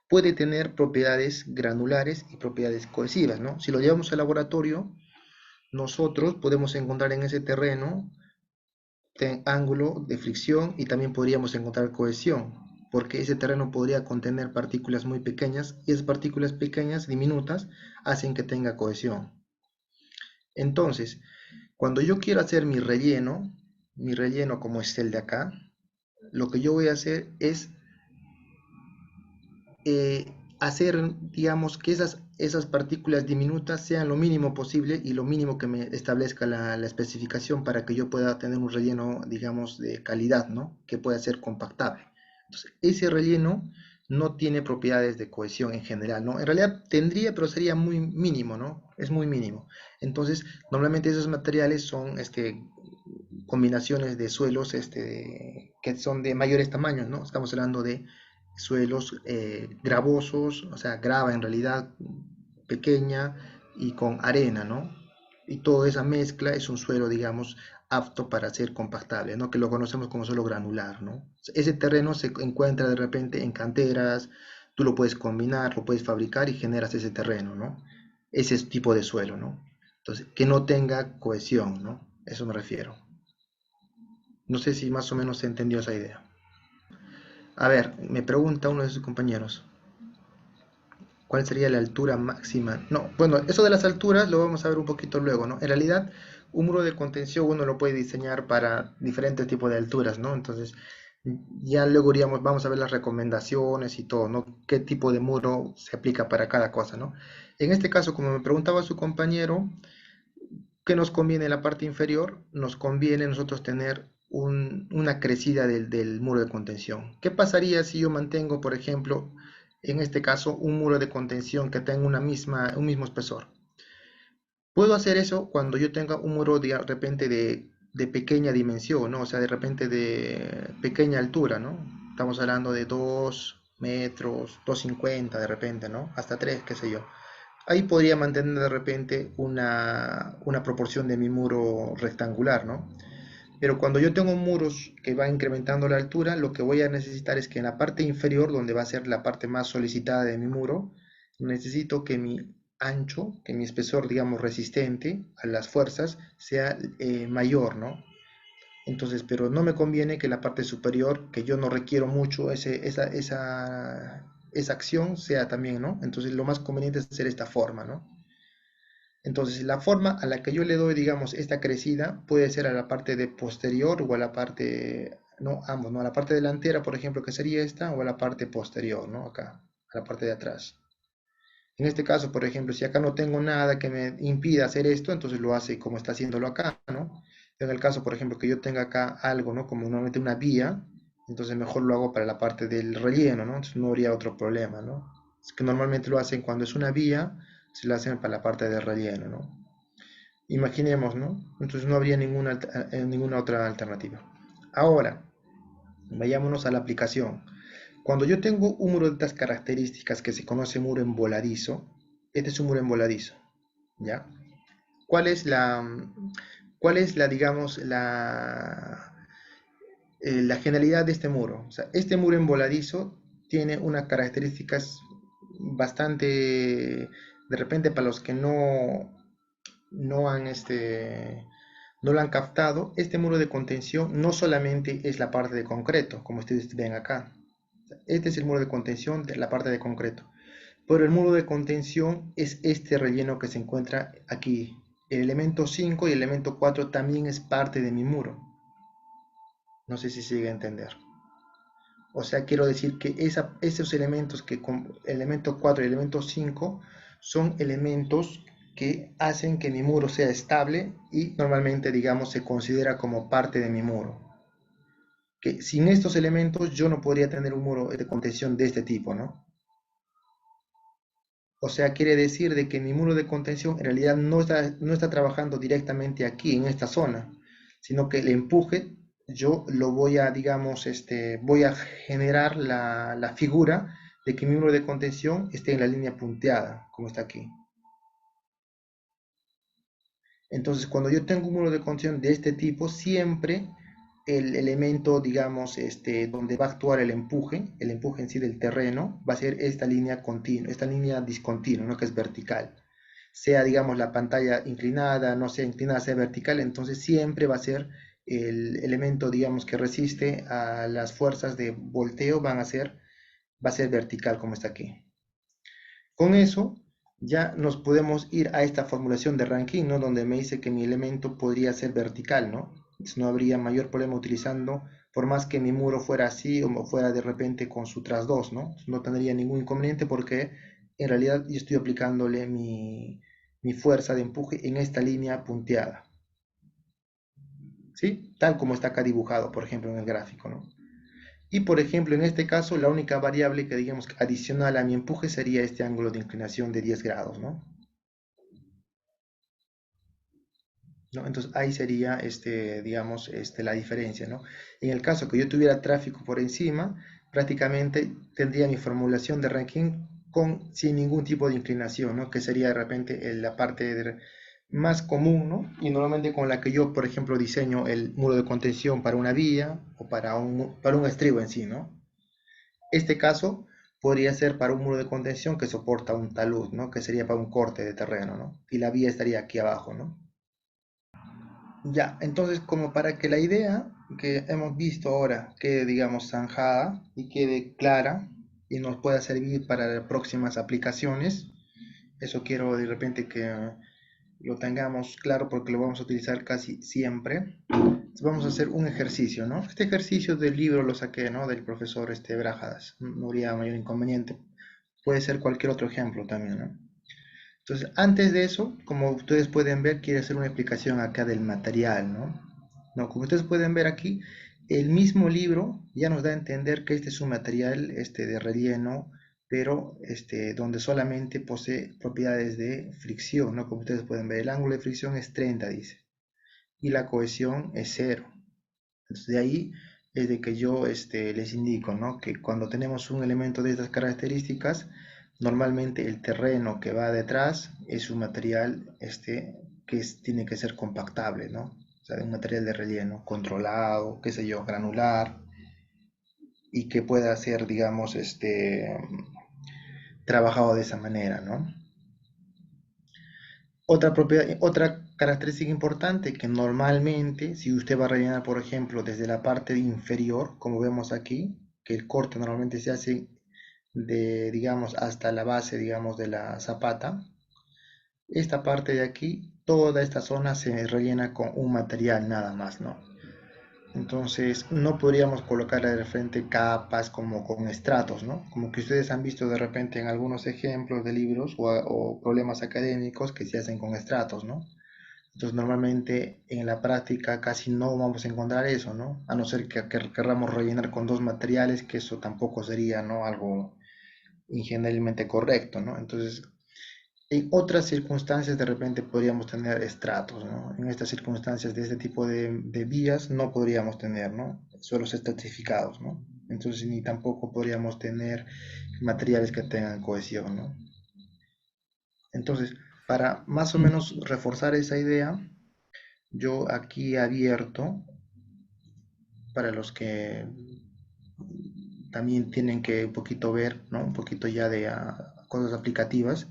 puede tener propiedades granulares y propiedades cohesivas, ¿no? Si lo llevamos al laboratorio, nosotros podemos encontrar en ese terreno ángulo de fricción y también podríamos encontrar cohesión, porque ese terreno podría contener partículas muy pequeñas y esas partículas pequeñas, diminutas, hacen que tenga cohesión. Entonces, cuando yo quiero hacer mi relleno como es el de acá, lo que yo voy a hacer es hacer, digamos, que esas partículas diminutas sean lo mínimo posible y lo mínimo que me establezca la especificación para que yo pueda tener un relleno, digamos, de calidad, ¿no? Que pueda ser compactable. Entonces, ese relleno no tiene propiedades de cohesión en general, ¿no? En realidad tendría, pero sería muy mínimo, ¿no? Es muy mínimo. Entonces, normalmente esos materiales son combinaciones de suelos que son de mayores tamaños, ¿no? Estamos hablando de suelos gravosos, o sea, grava en realidad pequeña y con arena, ¿no? Y toda esa mezcla es un suelo, digamos, apto para ser compactable, ¿no? Que lo conocemos como suelo granular, ¿no? Ese terreno se encuentra de repente en canteras, tú lo puedes combinar, lo puedes fabricar y generas ese terreno, ¿no? Ese tipo de suelo, ¿no? Entonces, que no tenga cohesión, ¿no? Eso me refiero. No sé si más o menos se entendió esa idea. A ver, me pregunta uno de sus compañeros. ¿Cuál sería la altura máxima? No, bueno, eso de las alturas lo vamos a ver un poquito luego, ¿no? En realidad, un muro de contención uno lo puede diseñar para diferentes tipos de alturas, ¿no? Entonces, ya luego iríamos, vamos a ver las recomendaciones y todo, ¿no? ¿Qué tipo de muro se aplica para cada cosa, ¿no? En este caso, como me preguntaba su compañero, ¿qué nos conviene en la parte inferior? Nos conviene nosotros tener una crecida del muro de contención. ¿Qué pasaría si yo mantengo, por ejemplo, en este caso, un muro de contención que tenga un mismo espesor? Puedo hacer eso cuando yo tenga un muro de repente de pequeña dimensión, ¿no? O sea, de repente de pequeña altura, ¿no? Estamos hablando de 2 metros, 2,50 de repente, ¿no? Hasta 3, qué sé yo. Ahí podría mantener de repente una proporción de mi muro rectangular, ¿no? Pero cuando yo tengo muros que va incrementando la altura, lo que voy a necesitar es que en la parte inferior, donde va a ser la parte más solicitada de mi muro, necesito que mi ancho, que mi espesor, digamos, resistente a las fuerzas, sea mayor, ¿no? Entonces, pero no me conviene que la parte superior, que yo no requiero mucho esa acción, sea también, ¿no? Entonces, lo más conveniente es hacer esta forma, ¿no? Entonces, la forma a la que yo le doy, digamos, esta crecida puede ser a la parte de posterior o a la parte, no, ambos, ¿no? A la parte delantera, por ejemplo, que sería esta, o a la parte posterior, ¿no? Acá, a la parte de atrás. En este caso, por ejemplo, si acá no tengo nada que me impida hacer esto, entonces lo hace como está haciéndolo acá, ¿no? En el caso, por ejemplo, que yo tenga acá algo, ¿no? Como normalmente una vía, entonces mejor lo hago para la parte del relleno, ¿no? Entonces no habría otro problema, ¿no? Es que normalmente lo hacen cuando es una vía, se lo hacen para la parte del relleno, ¿no? Imaginemos, ¿no? Entonces no habría ninguna otra alternativa. Ahora, vayámonos a la aplicación. Cuando yo tengo un muro de estas características que se conoce muro emboladizo, este es un muro emboladizo, ¿ya? ¿Cuál es digamos, la generalidad de este muro? O sea, este muro emboladizo tiene unas características bastante, de repente para los que no han no lo han captado, este muro de contención no solamente es la parte de concreto, como ustedes ven acá. Este es el muro de contención de la parte de concreto. Pero el muro de contención es este relleno que se encuentra aquí. El elemento 5 y el elemento 4 también es parte de mi muro. No sé si sigue a entender. O sea, quiero decir que esos elementos, el elemento 4 y el elemento 5, son elementos que hacen que mi muro sea estable y normalmente, digamos, se considera como parte de mi muro. Que sin estos elementos yo no podría tener un muro de contención de este tipo, ¿no? O sea, quiere decir de que mi muro de contención en realidad no está trabajando directamente aquí, en esta zona, sino que el empuje yo lo voy a, digamos, voy a generar la figura de que mi muro de contención esté en la línea punteada, como está aquí. Entonces, cuando yo tengo un muro de contención de este tipo, siempre el elemento, digamos, donde va a actuar el empuje en sí del terreno, va a ser esta línea continua, esta línea discontinua, ¿no? Que es vertical. Sea, digamos, la pantalla inclinada, no sea inclinada, sea vertical, entonces siempre va a ser el elemento, digamos, que resiste a las fuerzas de volteo, va a ser vertical, como está aquí. Con eso ya nos podemos ir a esta formulación de Rankine, ¿no? Donde me dice que mi elemento podría ser vertical, ¿no? Entonces no habría mayor problema utilizando, por más que mi muro fuera así o fuera de repente con su tras 2, ¿no? No tendría ningún inconveniente porque en realidad yo estoy aplicándole mi fuerza de empuje en esta línea punteada, ¿sí? Tal como está acá dibujado, por ejemplo, en el gráfico, ¿no? Y por ejemplo, en este caso, la única variable que digamos adicional a mi empuje sería este ángulo de inclinación de 10 grados, ¿no? ¿No? Entonces ahí sería, digamos, la diferencia, ¿no? En el caso que yo tuviera tráfico por encima, prácticamente tendría mi formulación de Rankine sin ningún tipo de inclinación, ¿no? Que sería de repente la parte más común, ¿no? Y normalmente con la que yo, por ejemplo, diseño el muro de contención para una vía o para un estribo en sí, ¿no? Este caso podría ser para un muro de contención que soporta un talud, ¿no? Que sería para un corte de terreno, ¿no? Y la vía estaría aquí abajo, ¿no? Ya, entonces como para que la idea que hemos visto ahora quede, digamos, zanjada y quede clara y nos pueda servir para próximas aplicaciones, eso quiero de repente que lo tengamos claro porque lo vamos a utilizar casi siempre. Entonces vamos a hacer un ejercicio, ¿no? Este ejercicio del libro lo saqué, ¿no? Del profesor Brajadas, no habría mayor inconveniente. Puede ser cualquier otro ejemplo también, ¿no? Entonces, antes de eso, como ustedes pueden ver, quiero hacer una explicación acá del material, ¿no? No, como ustedes pueden ver aquí, el mismo libro ya nos da a entender que este es un material de relleno, pero donde solamente posee propiedades de fricción, ¿no? Como ustedes pueden ver, el ángulo de fricción es 30, dice, y la cohesión es 0. Entonces, de ahí es de que yo les indico, ¿no? Que cuando tenemos un elemento de estas características, normalmente el terreno que va detrás es un material tiene que ser compactable, ¿no? O sea, un material de relleno controlado, qué sé yo, granular, y que pueda ser, digamos, trabajado de esa manera, ¿no? Otra propiedad, otra característica importante que normalmente, si usted va a rellenar, por ejemplo, desde la parte inferior, como vemos aquí, que el corte normalmente se hace digamos, hasta la base, digamos, de la zapata, esta parte de aquí, toda esta zona se rellena con un material nada más, ¿no? Entonces, no podríamos colocarle de frente capas como con estratos, ¿no? Como que ustedes han visto de repente en algunos ejemplos de libros o problemas académicos que se hacen con estratos, ¿no? Entonces, normalmente en la práctica casi no vamos a encontrar eso, ¿no? A no ser que querramos rellenar con dos materiales, que eso tampoco sería, ¿no? Algo ingenierilmente correcto, ¿no? Entonces, en otras circunstancias de repente podríamos tener estratos, ¿no? En estas circunstancias de este tipo de vías no podríamos tener, ¿no? Suelos estratificados, ¿no? Entonces ni tampoco podríamos tener materiales que tengan cohesión, ¿no? Entonces, para más o menos reforzar esa idea, yo aquí he abierto para los que también tienen que un poquito ver, ¿no? Un poquito ya de cosas aplicativas.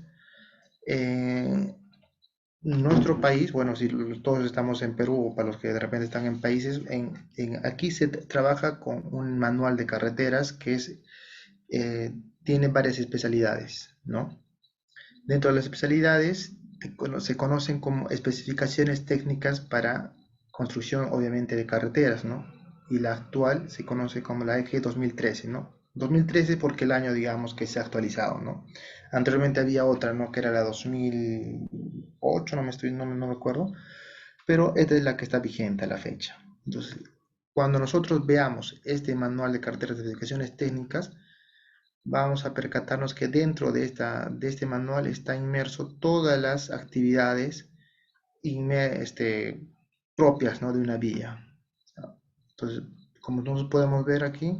Eh, Nuestro país, bueno, si todos estamos en Perú o para los que de repente están en países, aquí se trabaja con un manual de carreteras que tiene varias especialidades, ¿no? Dentro de las especialidades se conocen como especificaciones técnicas para construcción, obviamente, de carreteras, ¿no? Y la actual se conoce como la EG 2013, ¿no? 2013 porque el año, digamos, que se ha actualizado, ¿no? Anteriormente había otra, ¿no? Que era la 2008, no me acuerdo, pero esta es la que está vigente a la fecha. Entonces, cuando nosotros veamos este manual de carreteras de especificaciones técnicas, vamos a percatarnos que dentro de este manual está inmerso todas las actividades propias, ¿no? De una vía. Entonces, como nosotros podemos ver aquí,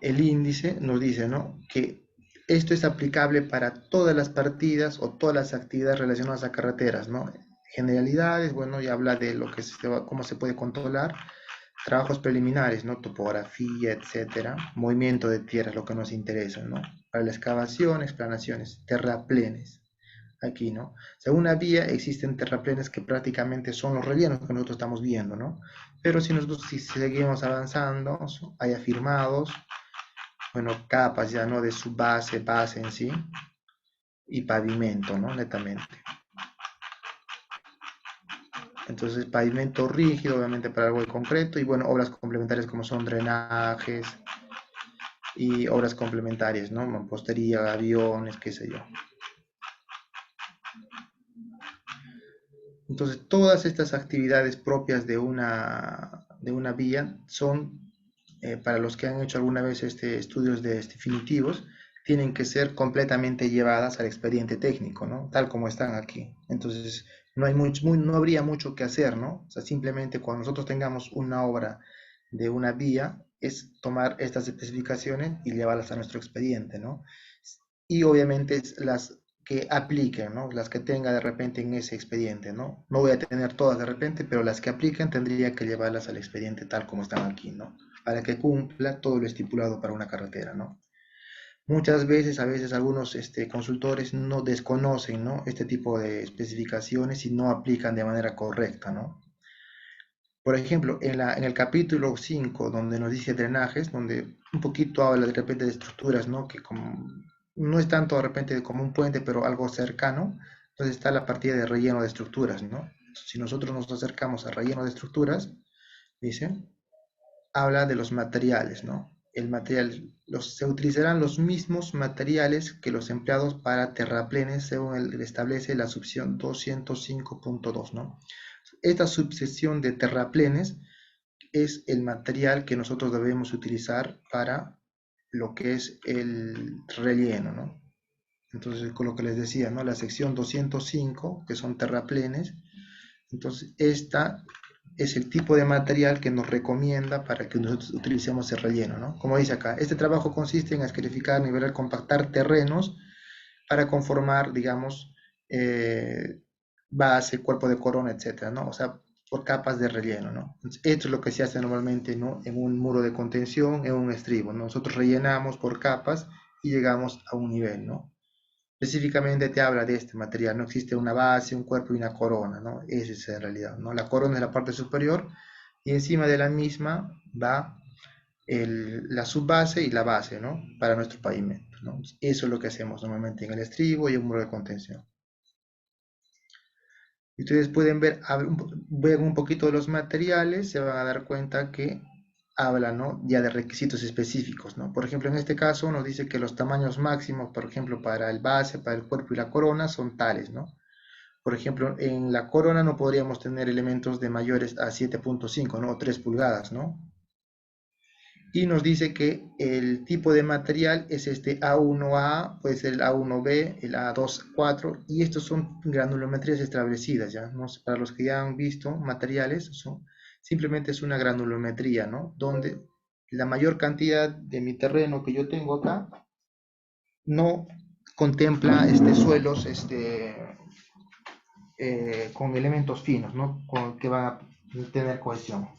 el índice nos dice, ¿no?, que esto es aplicable para todas las partidas o todas las actividades relacionadas a carreteras, ¿no? Generalidades, bueno, ya habla de lo que cómo se puede controlar. Trabajos preliminares, ¿no? Topografía, etcétera. Movimiento de tierra, lo que nos interesa, ¿no? Para la excavación, explanaciones, terraplenes. Aquí, ¿no? Según una vía existen terraplenes que prácticamente son los rellenos que nosotros estamos viendo, ¿no? Pero si seguimos avanzando, hay afirmados, bueno, capas ya, ¿no? De su base en sí, y pavimento, ¿no? Netamente. Entonces, pavimento rígido, obviamente para algo de concreto, y bueno, obras complementarias como son drenajes y obras complementarias, ¿no? Mampostería, aviones, qué sé yo. Entonces, todas estas actividades propias de una vía son, para los que han hecho alguna vez estudios definitivos, tienen que ser completamente llevadas al expediente técnico, ¿no? Tal como están aquí. Entonces, no habría mucho que hacer, ¿no? O sea, simplemente cuando nosotros tengamos una obra de una vía, es tomar estas especificaciones y llevarlas a nuestro expediente, ¿no? Y obviamente las que apliquen, ¿no? Las que tenga de repente en ese expediente, ¿no? No voy a tener todas de repente, pero las que apliquen tendría que llevarlas al expediente tal como están aquí, ¿no? Para que cumpla todo lo estipulado para una carretera, ¿no? Muchas veces, a veces algunos consultores no desconocen, ¿no?, este tipo de especificaciones y no aplican de manera correcta, ¿no? Por ejemplo, en el capítulo 5, donde nos dice drenajes, donde un poquito habla de repente de estructuras, ¿no?, que como, no es tanto de repente como un puente, pero algo cercano. Entonces está la partida de relleno de estructuras, ¿no? Si nosotros nos acercamos al relleno de estructuras, dice, habla de los materiales, ¿no? El material, se utilizarán los mismos materiales que los empleados para terraplenes, según establece la subsección 205.2, ¿no? Esta subsección de terraplenes es el material que nosotros debemos utilizar para lo que es el relleno, ¿no? Entonces, con lo que les decía, ¿no? La sección 205, que son terraplenes, entonces esta es el tipo de material que nos recomienda para que nosotros utilicemos el relleno, ¿no? Como dice acá, este trabajo consiste en escarificar, nivelar, compactar terrenos para conformar, digamos, base, cuerpo de corona, etcétera, ¿no? O sea, por capas de relleno, ¿no? Entonces, esto es lo que se hace normalmente, ¿no?, en un muro de contención, en un estribo, ¿no? Nosotros rellenamos por capas y llegamos a un nivel, ¿no? Específicamente te habla de este material, no existe una base, un cuerpo y una corona, ¿no? Esa es en realidad, ¿no? La corona es la parte superior y encima de la misma va la subbase y la base, ¿no? Para nuestro pavimento, ¿no? Eso es lo que hacemos normalmente en el estribo y en un muro de contención. Y ustedes pueden ver, ver un poquito de los materiales, se van a dar cuenta que habla, ¿no?, ya de requisitos específicos, ¿no? Por ejemplo, en este caso nos dice que los tamaños máximos, por ejemplo, para el base, para el cuerpo y la corona son tales, ¿no? Por ejemplo, en la corona no podríamos tener elementos de mayores a 7.5, ¿no? O 3 pulgadas, ¿no? Y nos dice que el tipo de material es este A1A, puede ser el A1B, el A2-4, y estos son granulometrías establecidas, ¿ya? ¿No? Para los que ya han visto materiales, simplemente es una granulometría, ¿no? Donde la mayor cantidad de mi terreno que yo tengo acá no contempla suelos con elementos finos, ¿no? Que van a tener cohesión.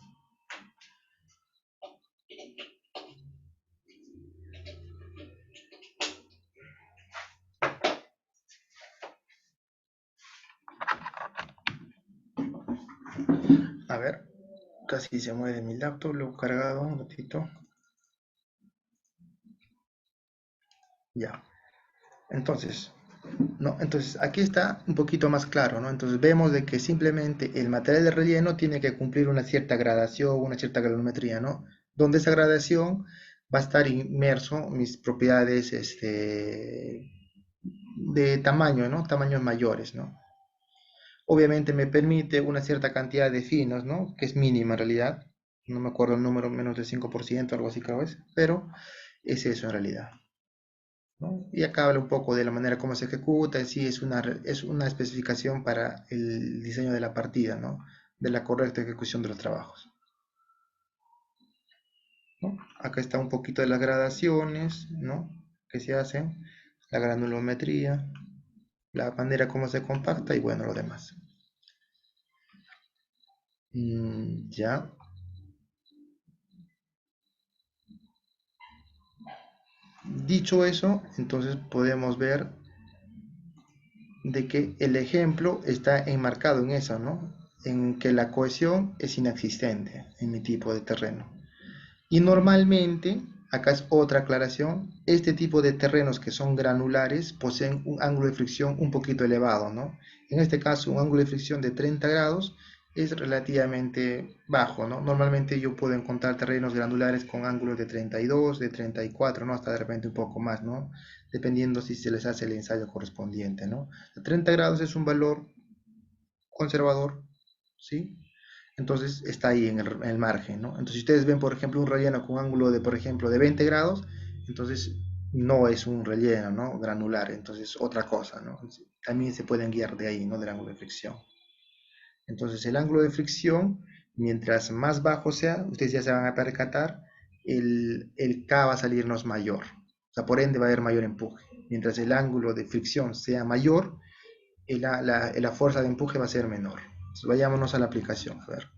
A ver, casi se mueve mi laptop, lo he cargado un ratito. Ya. Entonces, ¿no? Entonces, aquí está un poquito más claro, ¿no? Entonces vemos de que simplemente el material de relleno tiene que cumplir una cierta gradación, una cierta granulometría, ¿no? Donde esa gradación va a estar inmerso mis propiedades de tamaño, ¿no? Tamaños mayores, ¿no? Obviamente me permite una cierta cantidad de finos, ¿no? Que es mínima en realidad. No me acuerdo el número, menos del 5%, algo así creo es, pero es eso en realidad, ¿no? Y acá habla un poco de la manera como se ejecuta, sí es una especificación para el diseño de la partida, ¿no? de la correcta ejecución de los trabajos, ¿no? Acá está un poquito de las gradaciones, ¿no?, que se hacen, la granulometría, la manera como se compacta y bueno, lo demás. Ya. Dicho eso, entonces podemos ver de que el ejemplo está enmarcado en eso, ¿no? En que la cohesión es inexistente en mi tipo de terreno. Y normalmente, acá es otra aclaración, este tipo de terrenos que son granulares poseen un ángulo de fricción un poquito elevado, ¿no? En este caso, un ángulo de fricción de 30 grados es relativamente bajo, ¿no? Normalmente yo puedo encontrar terrenos granulares con ángulos de 32, de 34, ¿no? Hasta de repente un poco más, ¿no? Dependiendo si se les hace el ensayo correspondiente, ¿no? 30 grados es un valor conservador, ¿sí? Entonces está ahí en el margen, ¿no? Entonces si ustedes ven, por ejemplo, un relleno con un ángulo de, por ejemplo, de 20 grados, entonces no es un relleno, ¿no?, granular, entonces otra cosa, ¿no? También se pueden guiar de ahí, ¿no?, del ángulo de fricción. Entonces el ángulo de fricción, mientras más bajo sea, ustedes ya se van a percatar, el K va a salirnos mayor. O sea, por ende va a haber mayor empuje. Mientras el ángulo de fricción sea mayor, la fuerza de empuje va a ser menor. Entonces, vayámonos a la aplicación, a ver.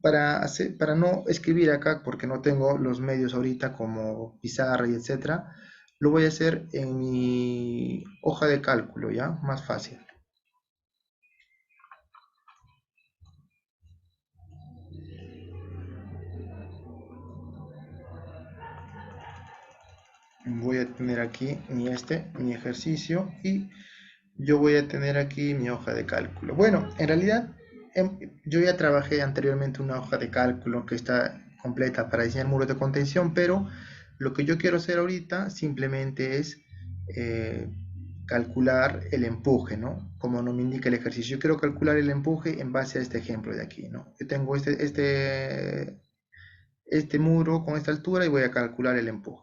Para no escribir acá, porque no tengo los medios ahorita como pizarra y etcétera, lo voy a hacer en mi hoja de cálculo, ¿ya? Más fácil. Voy a tener aquí mi ejercicio, y yo voy a tener aquí mi hoja de cálculo. Bueno, en realidad yo ya trabajé anteriormente una hoja de cálculo que está completa para diseñar muros de contención, pero lo que yo quiero hacer ahorita simplemente es eh, calcular el empuje, ¿no? Como no me indica el ejercicio, yo quiero calcular el empuje en base a este ejemplo de aquí, ¿no? Yo tengo este muro con esta altura y voy a calcular el empuje.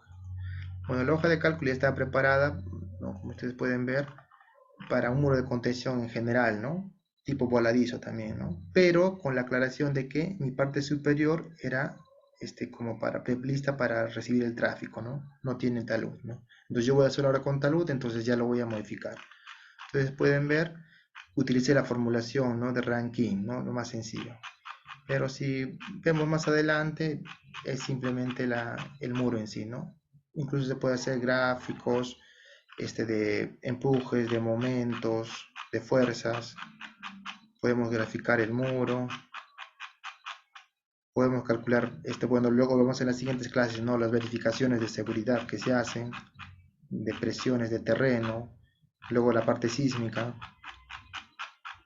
Bueno, la hoja de cálculo ya está preparada, ¿no?, como ustedes pueden ver, para un muro de contención en general, ¿no? Tipo voladizo también, ¿no? Pero con la aclaración de que mi parte superior era como lista para recibir el tráfico, ¿no? No tiene talud, ¿no? Entonces yo voy a hacerlo ahora con talud, entonces ya lo voy a modificar. Entonces pueden ver, utilicé la formulación, ¿no?, de Rankine, ¿no?, lo más sencillo. Pero si vemos más adelante, es simplemente el muro en sí, ¿no? Incluso se puede hacer gráficos de empujes, de momentos, de fuerzas. Podemos graficar el muro. Podemos calcular, bueno, luego vemos en las siguientes clases, ¿no?, las verificaciones de seguridad que se hacen, de presiones de terreno, luego la parte sísmica.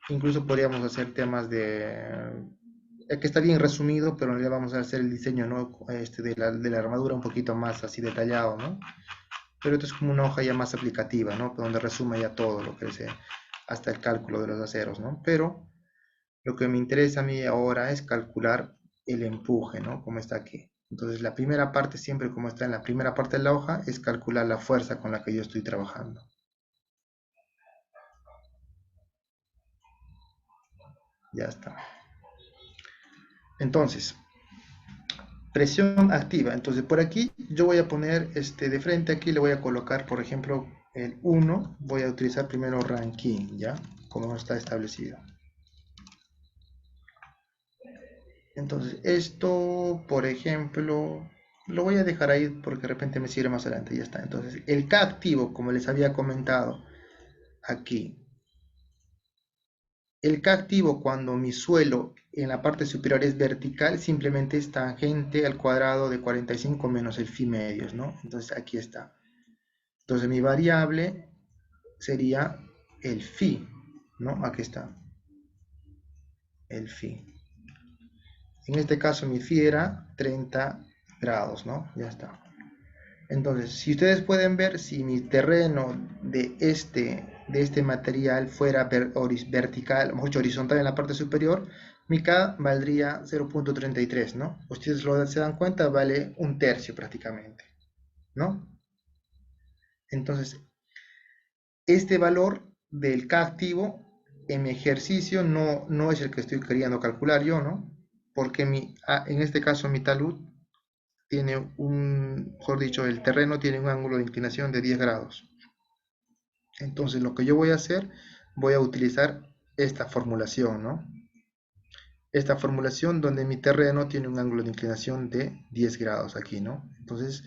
Incluso podríamos hacer temas que está bien resumido, pero ya vamos a hacer el diseño, ¿no?, de la armadura un poquito más así detallado, ¿no? Pero esto es como una hoja ya más aplicativa, ¿no?, donde resume ya todo lo que es hasta el cálculo de los aceros, ¿no? Pero lo que me interesa a mí ahora es calcular el empuje, ¿no?, como está aquí. Entonces la primera parte, siempre como está en la primera parte de la hoja, es calcular la fuerza con la que yo estoy trabajando. Ya está. Entonces, presión activa. Entonces por aquí yo voy a poner de frente, aquí le voy a colocar, por ejemplo, el 1. Voy a utilizar primero Rankine, ¿ya?, como está establecido. Entonces esto, por ejemplo, lo voy a dejar ahí porque de repente me sirve más adelante. Ya está. Entonces el K activo, como les había comentado aquí, el K activo cuando mi suelo en la parte superior es vertical, simplemente es tangente al cuadrado de 45 menos el phi medios, ¿no? Entonces aquí está. Entonces mi variable sería el phi, ¿no? Aquí está. El phi. En este caso mi phi era 30 grados, ¿no? Ya está. Entonces, si ustedes pueden ver, si mi terreno de este material fuera vertical, o mucho horizontal en la parte superior, mi K valdría 0.33, ¿no? Ustedes se dan cuenta, vale un tercio prácticamente, ¿no? Entonces, este valor del K activo en mi ejercicio no es el que estoy queriendo calcular yo, ¿no? Porque en este caso mi talud tiene mejor dicho, el terreno tiene un ángulo de inclinación de 10 grados. Entonces lo que yo voy a hacer, voy a utilizar esta formulación, ¿no? Esta formulación donde mi terreno tiene un ángulo de inclinación de 10 grados aquí, ¿no? Entonces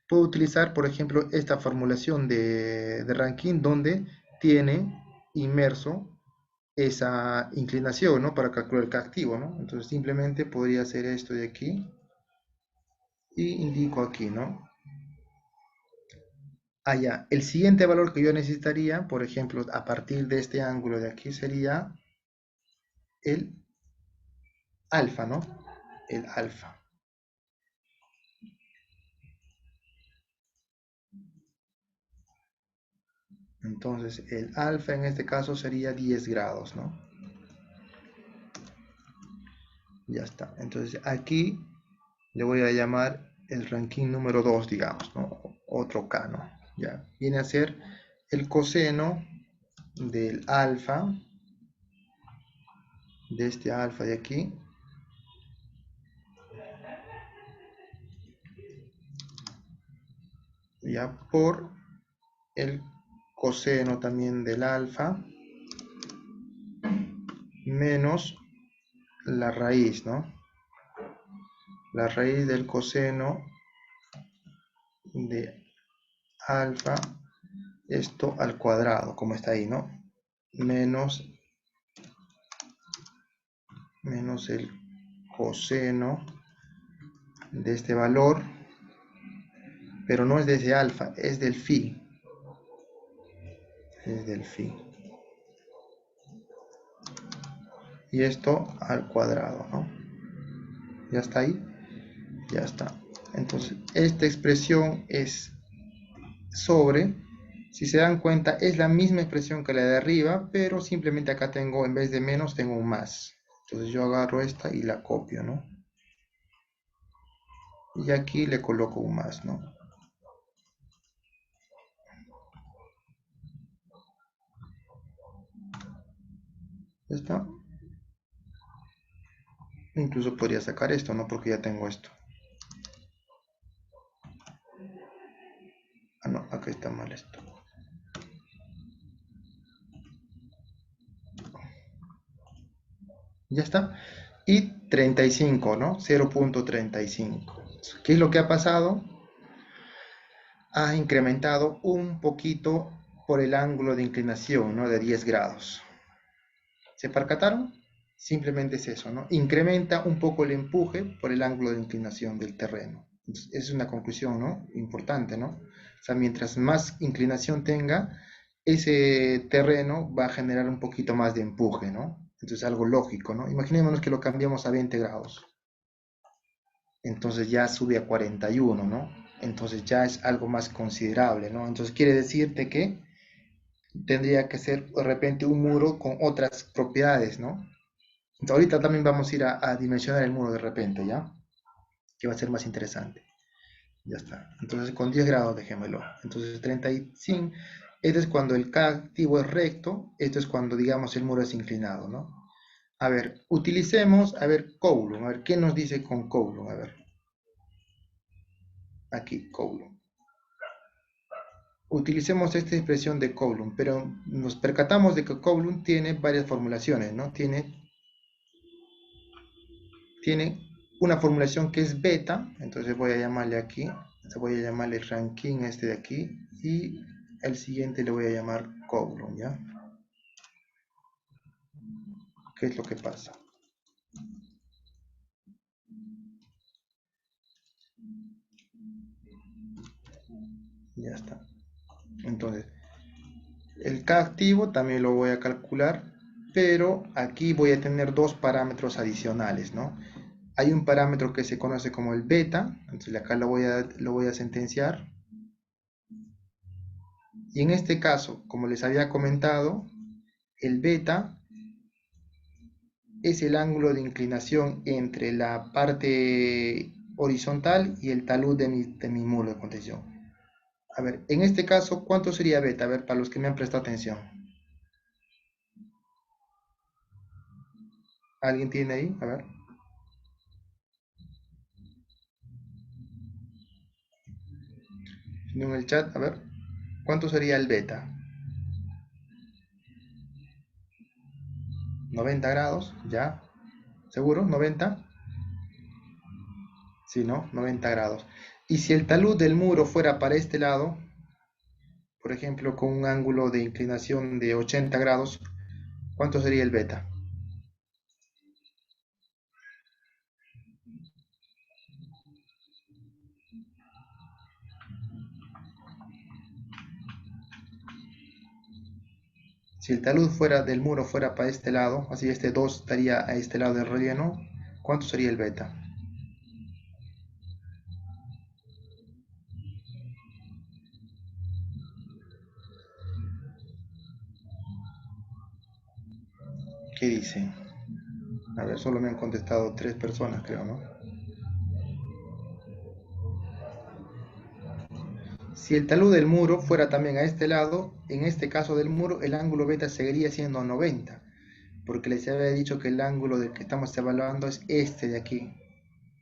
puedo utilizar, por ejemplo, esta formulación de Rankine donde tiene inmerso esa inclinación, ¿no? Para calcular el K activo, ¿no? Entonces simplemente podría hacer esto de aquí y indico aquí, ¿no? Allá, el siguiente valor que yo necesitaría, por ejemplo, a partir de este ángulo de aquí sería el alfa, ¿no? El alfa. Entonces, el alfa en este caso sería 10 grados, ¿no? Ya está. Entonces, aquí le voy a llamar el Rankine número 2, digamos, ¿no? Otro K, ¿no? Ya. Viene a ser el coseno del alfa, de este alfa de aquí, ya por el coseno también del alfa menos la raíz, ¿no? La raíz del coseno de alfa, esto al cuadrado, como está ahí, ¿no? Menos el coseno de este valor, pero no es de ese alfa, es del phi. Es del phi. Y esto al cuadrado, ¿no? ¿Ya está ahí? Ya está. Entonces, esta expresión es sobre, si se dan cuenta, es la misma expresión que la de arriba, pero simplemente acá tengo, en vez de menos, tengo un más. Entonces yo agarro esta y la copio, ¿no? Y aquí le coloco un más, ¿no? ¿Ya está? Incluso podría sacar esto, ¿no? Porque ya tengo esto. Ah, no, acá está mal esto. Ya está. Y 35, ¿no? 0.35. ¿Qué es lo que ha pasado? Ha incrementado un poquito por el ángulo de inclinación, ¿no? De 10 grados. ¿Se percataron? Simplemente es eso, ¿no? Incrementa un poco el empuje por el ángulo de inclinación del terreno. Entonces, es una conclusión, ¿no? Importante, ¿no? O sea, mientras más inclinación tenga, ese terreno va a generar un poquito más de empuje, ¿no? Entonces, algo lógico, ¿no? Imaginémonos que lo cambiamos a 20 grados. Entonces ya sube a 41, ¿no? Entonces ya es algo más considerable, ¿no? Entonces quiere decirte que tendría que ser de repente un muro con otras propiedades, ¿no? Entonces, ahorita también vamos a ir a dimensionar el muro de repente, ¿ya? Que va a ser más interesante. Ya está. Entonces con 10 grados dejémoslo. Entonces 35, este es cuando el K activo es recto, esto es cuando digamos el muro es inclinado, ¿no? A ver, utilicemos, a ver, Coulomb, a ver, ¿qué nos dice con Coulomb? A ver, aquí, Coulomb. Utilicemos esta expresión de Coulomb, pero nos percatamos de que Coulomb tiene varias formulaciones, ¿no? Tiene una formulación que es beta, entonces voy a llamarle aquí, voy a llamarle Rankine este de aquí, y el siguiente le voy a llamar Coulomb, ¿ya? ¿Qué es lo que pasa? Ya está. Entonces, el K activo también lo voy a calcular, pero aquí voy a tener dos parámetros adicionales, ¿no? Hay un parámetro que se conoce como el beta, entonces acá lo voy a sentenciar. Y en este caso, como les había comentado, el beta es el ángulo de inclinación entre la parte horizontal y el talud de mi muro de contención. A ver, en este caso, ¿cuánto sería beta? A ver, para los que me han prestado atención. ¿Alguien tiene ahí? A ver. En el chat, a ver. ¿Cuánto sería el beta? 90 grados, ya. ¿Seguro? ¿90? Sí, ¿no? 90 grados. Y si el talud del muro fuera para este lado, por ejemplo, con un ángulo de inclinación de 80 grados, ¿cuánto sería el beta? Si el talud fuera del muro fuera para este lado, así este 2 estaría a este lado del relleno, ¿cuánto sería el beta? ¿Qué dicen? A ver, solo me han contestado 3 personas, creo, ¿no? Si el talud del muro fuera también a este lado, en este caso del muro, el ángulo beta seguiría siendo 90, porque les había dicho que el ángulo del que estamos evaluando es este de aquí,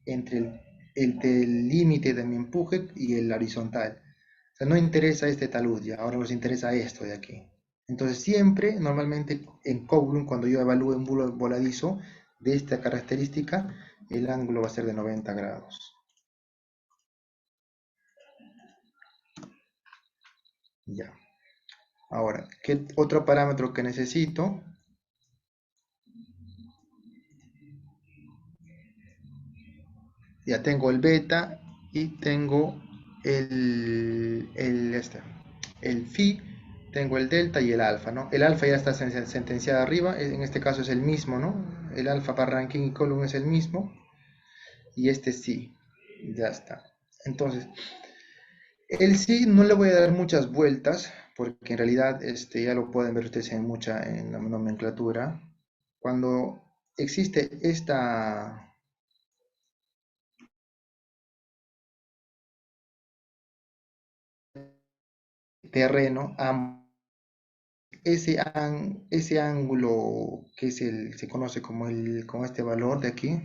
entre el límite de mi empuje y el horizontal. O sea, no interesa este talud ya, ahora nos interesa esto de aquí. Entonces siempre, normalmente en Coulomb, cuando yo evalúe un muro voladizo de esta característica, el ángulo va a ser de 90 grados. Ya. Ahora, ¿qué otro parámetro que necesito? Ya tengo el beta y tengo el phi, tengo el delta y el alfa, ¿no? El alfa ya está sentenciado arriba, en este caso es el mismo, ¿no? El alfa para Rankine y Coulomb es el mismo, y este sí, ya está. Entonces, el sí no le voy a dar muchas vueltas, porque en realidad ya lo pueden ver ustedes en la nomenclatura. Cuando existe esta terreno, ese ángulo que se conoce como con este valor de aquí,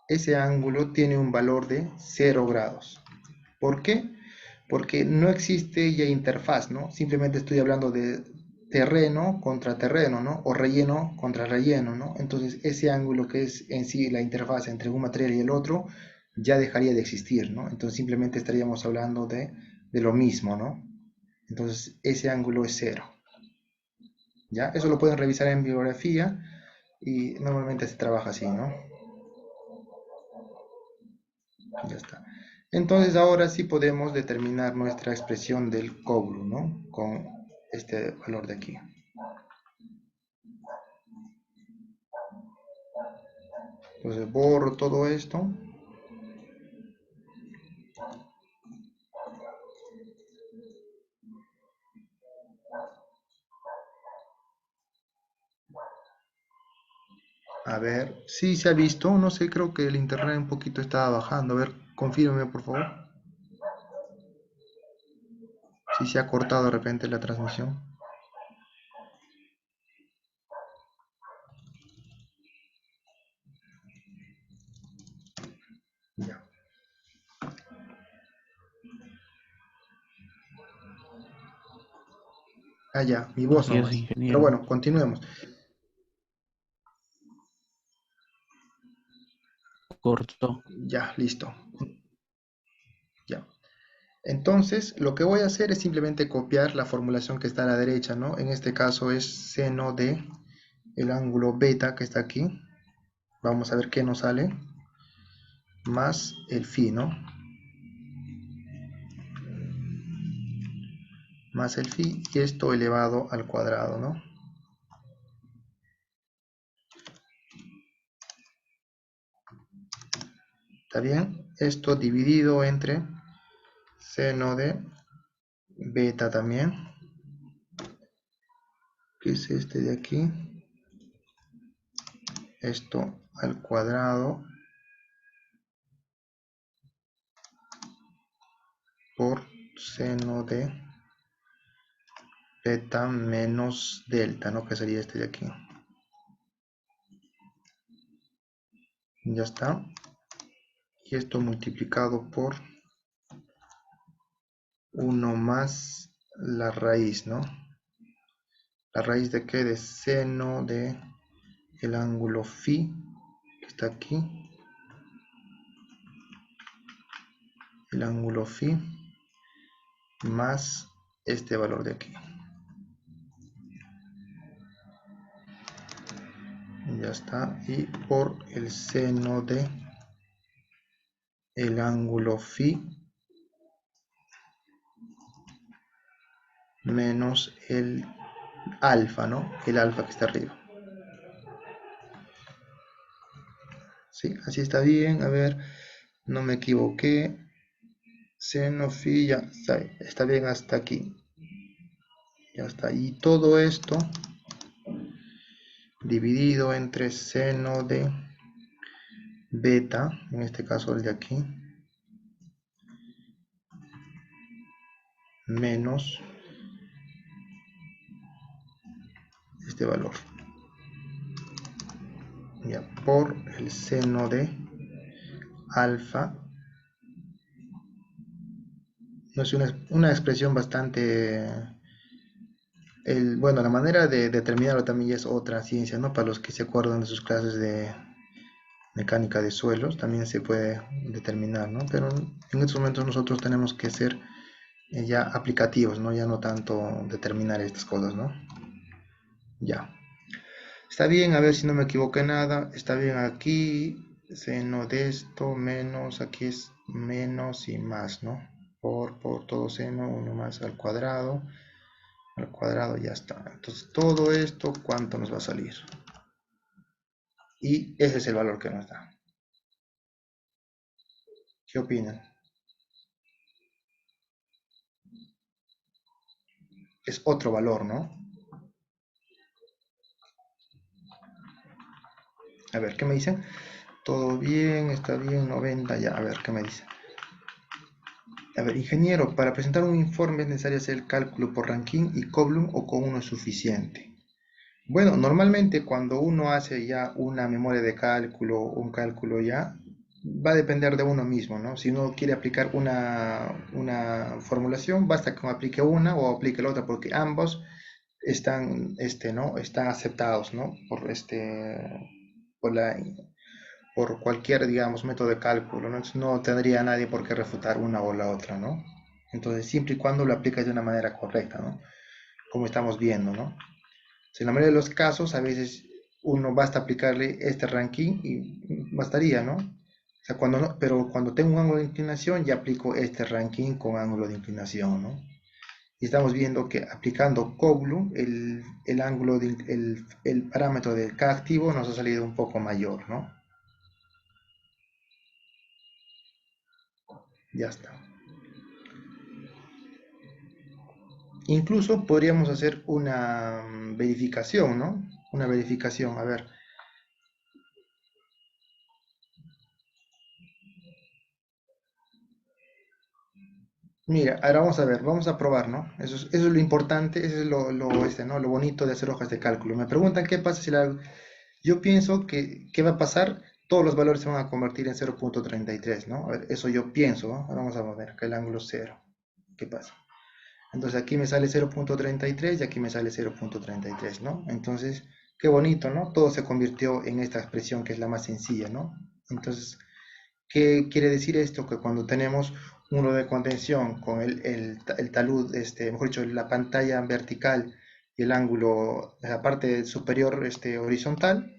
ese ángulo tiene un valor de 0 grados. ¿Por qué? Porque no existe ya interfaz, ¿no? Simplemente estoy hablando de terreno contra terreno, ¿no? O relleno contra relleno, ¿no? Entonces ese ángulo que es en sí la interfaz entre un material y el otro ya dejaría de existir, ¿no? Entonces simplemente estaríamos hablando de lo mismo, ¿no? Entonces ese ángulo es 0, ¿ya? Eso lo pueden revisar en bibliografía y normalmente se trabaja así, ¿no? Ya está. Entonces ahora sí podemos determinar nuestra expresión del Coulomb, ¿no? Con este valor de aquí. Entonces borro todo esto. A ver, sí se ha visto, no sé, creo que el internet un poquito estaba bajando. A ver, confírmeme por favor. Si se ha cortado de repente la transmisión. Ya. Ah, ya, mi voz Así es, nomás. Pero ingeniero. bueno, continuemos. Corto. Ya, listo. Ya. Entonces, lo que voy a hacer es simplemente copiar la formulación que está a la derecha, ¿no? En este caso es seno de el ángulo beta que está aquí. Vamos a ver qué nos sale. Más el phi, ¿no? Más el phi y esto elevado al cuadrado, ¿no? ¿Está bien? Esto dividido entre seno de beta también, que es este de aquí. Esto al cuadrado por seno de beta menos delta, ¿no? Que sería este de aquí. Ya está. Y esto multiplicado por 1 más la raíz, ¿no? ¿La raíz de qué? De seno de el ángulo phi, que está aquí. El ángulo phi más este valor de aquí. Ya está. Y por el seno de el ángulo phi menos el alfa, ¿no? El alfa que está arriba. ¿Sí? Así está bien. A ver, no me equivoqué. Seno phi, ya está bien hasta aquí. Ya está. Y todo esto dividido entre seno de beta, en este caso el de aquí, menos este valor. Ya, por el seno de alfa. No es una expresión bastante... bueno, la manera de determinarlo también ya es otra ciencia, ¿no? Para los que se acuerdan de sus clases de mecánica de suelos, también se puede determinar, ¿no? Pero en estos momentos nosotros tenemos que ser ya aplicativos, ¿no? Ya no tanto determinar estas cosas, ¿no? Ya. Está bien, a ver si no me equivoqué nada. Está bien aquí, seno de esto, menos, aquí es menos y más, ¿no? Por todo seno, 1 más al cuadrado ya está. Entonces todo esto, ¿cuánto nos va a salir? Y ese es el valor que nos da. ¿Qué opinan? Es otro valor, ¿no? A ver, ¿qué me dicen? Todo bien, está bien, 90 ya. A ver, ¿qué me dicen? A ver, ingeniero, para presentar un informe es necesario hacer el cálculo por Rankine y Coulomb o con uno es suficiente. Bueno, normalmente cuando uno hace ya una memoria de cálculo, un cálculo ya, va a depender de uno mismo, ¿no? Si uno quiere aplicar una formulación, basta que uno aplique una o aplique la otra, porque ambos están, ¿no? Están aceptados, ¿no? Por por cualquier, digamos, método de cálculo, ¿no? Entonces, no tendría nadie por qué refutar una o la otra, ¿no? Entonces, siempre y cuando lo aplicas de una manera correcta, ¿no? Como estamos viendo, ¿no? En la mayoría de los casos, a veces uno basta aplicarle este ranking y bastaría, ¿no? O sea, cuando no, pero cuando tengo un ángulo de inclinación, ya aplico este ranking con ángulo de inclinación, ¿no? Y estamos viendo que aplicando Coulomb, el ángulo, el parámetro del K activo nos ha salido un poco mayor, ¿no? Ya está. Incluso podríamos hacer una verificación, ¿no? Una verificación, a ver. Mira, ahora vamos a ver, vamos a probar, ¿no? Eso es lo importante, eso es ¿no? Lo bonito de hacer hojas de cálculo. Me preguntan qué pasa si la... Yo pienso que, ¿qué va a pasar? Todos los valores se van a convertir en 0.33, ¿no? A ver, eso yo pienso, ¿no? Ahora vamos a ver, acá el ángulo 0. ¿Qué pasa? Entonces aquí me sale 0.33 y aquí me sale 0.33, ¿no? Entonces, qué bonito, ¿no? Todo se convirtió en esta expresión que es la más sencilla, ¿no? Entonces, ¿qué quiere decir esto? Que cuando tenemos un hilo de contención con el talud, mejor dicho, la pantalla vertical y el ángulo, la parte superior horizontal,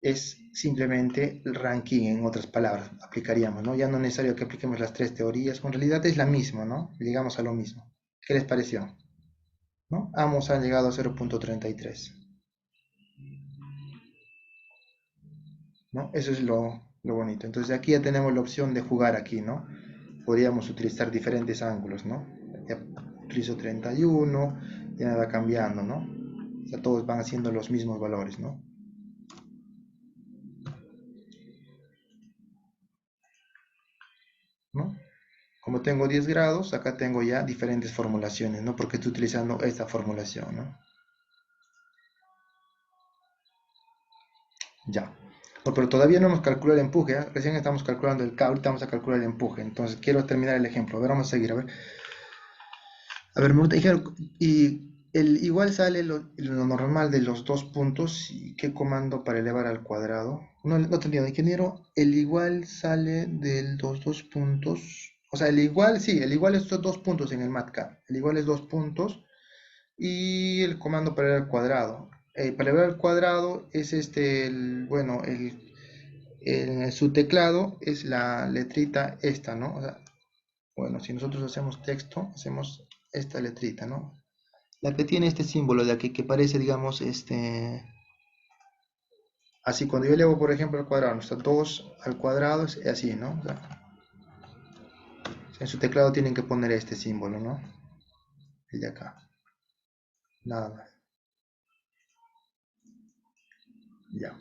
es simplemente el ranking, en otras palabras, aplicaríamos, ¿no? Ya no es necesario que apliquemos las tres teorías, en realidad es la misma, ¿no? Llegamos a lo mismo. ¿Qué les pareció? ¿No? Ambos han llegado a 0.33, ¿no? Eso es lo bonito. Entonces aquí ya tenemos la opción de jugar aquí, ¿no? Podríamos utilizar diferentes ángulos, ¿no? Ya utilizo 31, ya va cambiando, ¿no? O sea, todos van haciendo los mismos valores, ¿no? ¿No? como tengo 10 grados, acá tengo ya diferentes formulaciones, ¿no? Porque estoy utilizando esta formulación, ¿no? Ya. Pero todavía no hemos calculado el empuje, ¿eh? Recién estamos calculando el K, ahorita vamos a calcular el empuje. Entonces quiero terminar el ejemplo. A ver, vamos a seguir, a ver. A ver, me dijeron, y igual sale lo normal de los dos puntos, ¿y qué comando para elevar al cuadrado? No, no tenía, ingeniero, el igual sale de los dos puntos, o sea, el igual, sí, el igual es estos dos puntos en el MATLAB, el igual es dos puntos, y el comando para elevar al cuadrado. Para elevar al cuadrado es bueno, en su teclado es la letrita esta, ¿no? O sea, bueno, si nosotros hacemos texto, hacemos esta letrita, ¿no? La que tiene este símbolo de aquí, que parece, digamos, así, cuando yo elevo, por ejemplo, al cuadrado, está 2 al cuadrado, es así, ¿no? O sea, en su teclado tienen que poner este símbolo, ¿no? El de acá. Nada más. Ya.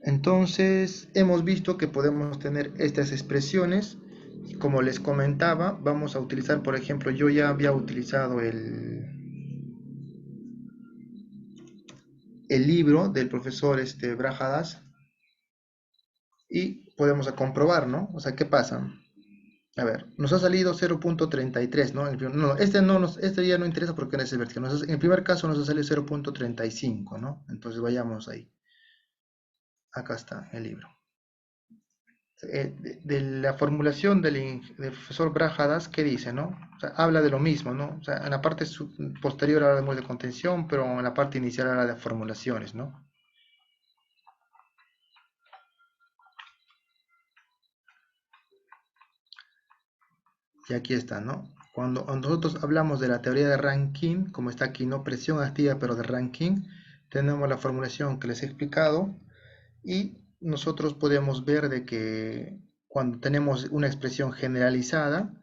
Entonces, hemos visto que podemos tener estas expresiones. Como les comentaba, vamos a utilizar, por ejemplo, yo ya había utilizado el libro del profesor Brajadas y podemos comprobar, ¿no? O sea, ¿qué pasa? A ver, nos ha salido 0.33, ¿no? No, este ya no interesa porque no es el vertical. En el primer caso nos ha salido 0.35, ¿no? Entonces vayamos ahí. Acá está el libro. De la formulación del profesor Brajadas, ¿qué dice, no? O sea, habla de lo mismo, ¿no? O sea, en la parte posterior habla de contención, pero en la parte inicial habla de formulaciones, ¿no? Y aquí está, ¿no? Cuando nosotros hablamos de la teoría de Rankine, como está aquí, ¿no? Presión activa, pero de Rankine, tenemos la formulación que les he explicado y nosotros podemos ver de que cuando tenemos una expresión generalizada,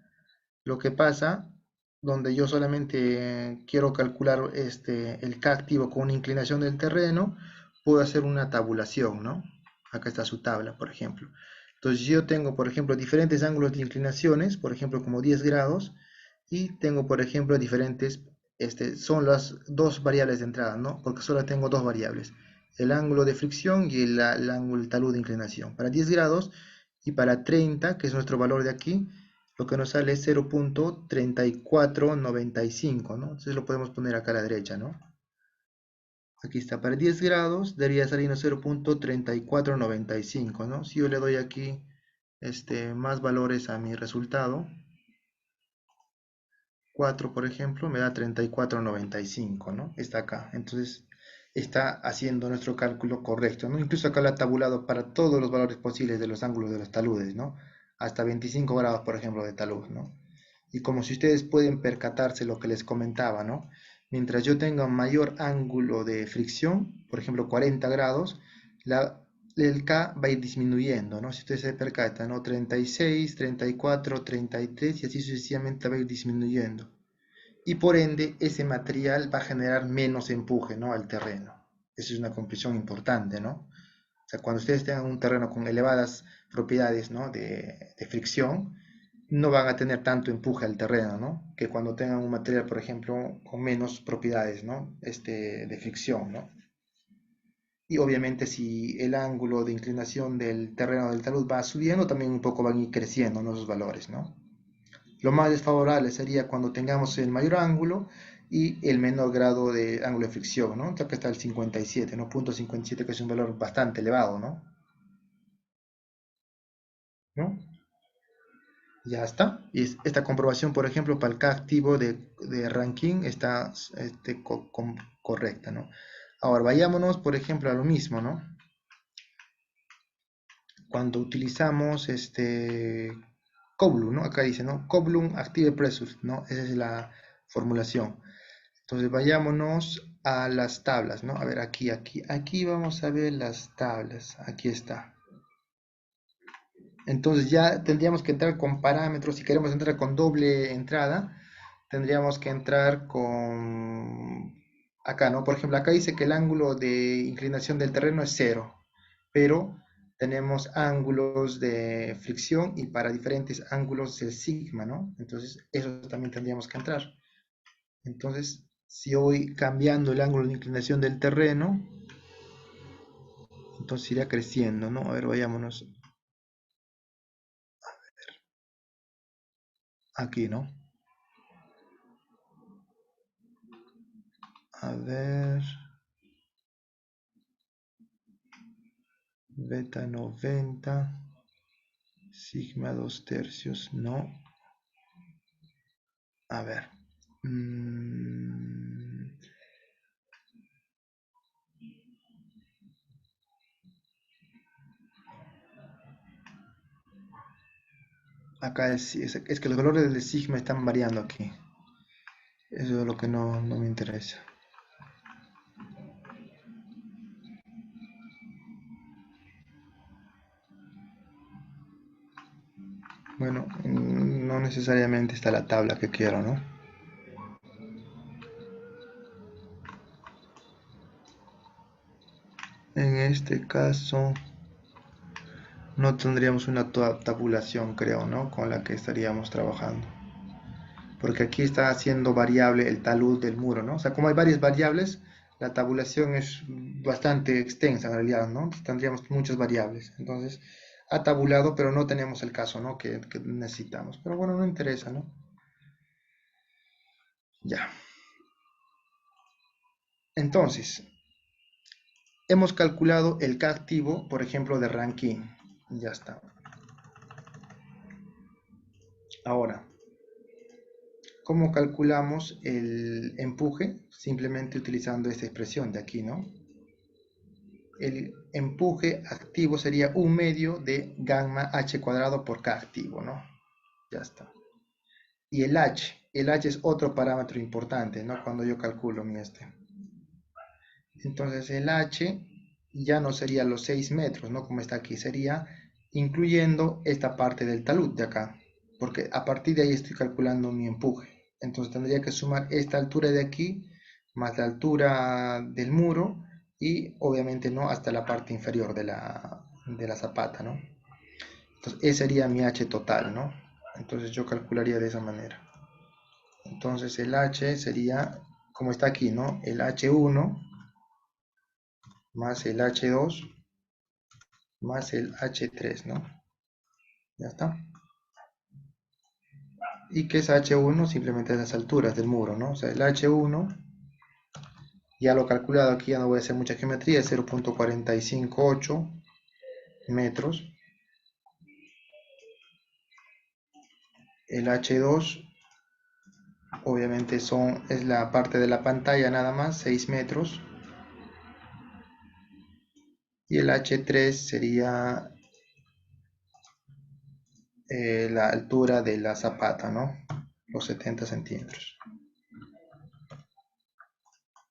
lo que pasa, donde yo solamente quiero calcular el K activo con una inclinación del terreno, puedo hacer una tabulación, ¿no? Acá está su tabla, por ejemplo. Entonces yo tengo, por ejemplo, diferentes ángulos de inclinaciones, por ejemplo, como 10 grados, y tengo, por ejemplo, diferentes, son las dos variables de entrada, ¿no? Porque solo tengo dos variables, el ángulo de fricción y el ángulo, el talud de inclinación. Para 10 grados y para 30, que es nuestro valor de aquí, lo que nos sale es 0.3495, ¿no? Entonces lo podemos poner acá a la derecha, ¿no? Aquí está, para 10 grados debería salirnos 0.3495, ¿no? Si yo le doy aquí más valores a mi resultado, 4 por ejemplo, me da 3495, ¿no? Está acá, entonces está haciendo nuestro cálculo correcto, ¿no? Incluso acá lo ha tabulado para todos los valores posibles de los ángulos de los taludes, ¿no? Hasta 25 grados, por ejemplo, de talud, ¿no? Y como si ustedes pueden percatarse lo que les comentaba, ¿no? Mientras yo tenga un mayor ángulo de fricción, por ejemplo 40 grados, el K va a ir disminuyendo, ¿no? Si ustedes se percatan, ¿no? 36, 34, 33 y así sucesivamente va a ir disminuyendo. Y por ende, ese material va a generar menos empuje, ¿no? Al terreno. Esa es una conclusión importante, ¿no? O sea, cuando ustedes tengan un terreno con elevadas propiedades, ¿no? de fricción, no van a tener tanto empuje al terreno, ¿no? Que cuando tengan un material, por ejemplo, con menos propiedades, ¿no? De fricción, ¿no? Y obviamente si el ángulo de inclinación del terreno del talud va subiendo, también un poco van a ir creciendo, ¿no? Esos valores, ¿no? Lo más desfavorable sería cuando tengamos el mayor ángulo y el menor grado de ángulo de fricción, ¿no? Acá está el 57, ¿no? 0.57, que es un valor bastante elevado, ¿no? ¿No? Ya está. Y esta comprobación, por ejemplo, para el K activo de Rankine está correcta, ¿no? Ahora, vayámonos, por ejemplo, a lo mismo, ¿no? Cuando utilizamos Coulomb, ¿no? Acá dice, ¿no? Coulomb Active Pressure, ¿no? Esa es la formulación. Entonces, vayámonos a las tablas, ¿no? A ver, aquí vamos a ver las tablas. Aquí está. Entonces ya tendríamos que entrar con parámetros. Si queremos entrar con doble entrada, tendríamos que entrar con acá, ¿no? Por ejemplo, acá dice que el ángulo de inclinación del terreno es 0, pero tenemos ángulos de fricción y para diferentes ángulos el sigma, ¿no? Entonces, eso también tendríamos que entrar. Entonces, si voy cambiando el ángulo de inclinación del terreno, entonces irá creciendo, ¿no? A ver, vayámonos aquí, ¿no? A ver, beta 90, sigma 2/3, no. A ver. Acá es que los valores del sigma están variando aquí. Eso es lo que no me interesa. Bueno, no necesariamente está la tabla que quiero, ¿no? En este caso no tendríamos una tabulación, creo, ¿no? Con la que estaríamos trabajando. Porque aquí está haciendo variable el talud del muro, ¿no? O sea, como hay varias variables, la tabulación es bastante extensa en realidad, ¿no? Tendríamos muchas variables. Entonces, ha tabulado, pero no tenemos el caso, ¿no? Que necesitamos. Pero bueno, no interesa, ¿no? Ya. Entonces, hemos calculado el K activo, por ejemplo, de Rankine. Ya está. Ahora, ¿cómo calculamos el empuje? Simplemente utilizando esta expresión de aquí, ¿no? El empuje activo sería 1/2 de gamma h cuadrado por K activo, ¿no? Ya está. Y el H es otro parámetro importante, ¿no? Cuando yo calculo mi Entonces el H ya no sería los 6 metros, ¿no? Como está aquí, sería incluyendo esta parte del talud de acá, porque a partir de ahí estoy calculando mi empuje. Entonces tendría que sumar esta altura de aquí, más la altura del muro, y obviamente no hasta la parte inferior de la zapata, ¿no? Entonces ese sería mi H total, ¿no? Entonces yo calcularía de esa manera. Entonces el H sería, como está aquí, ¿no? El H1 más el H2 más el H3, ¿no? Ya está. ¿Y qué es H1? Simplemente las alturas del muro, ¿no? O sea, el H1, ya lo he calculado aquí, ya no voy a hacer mucha geometría, es 0.458 metros. El H2, obviamente es la parte de la pantalla nada más, 6 metros. Y el H3 sería la altura de la zapata, ¿no? Los 70 centímetros.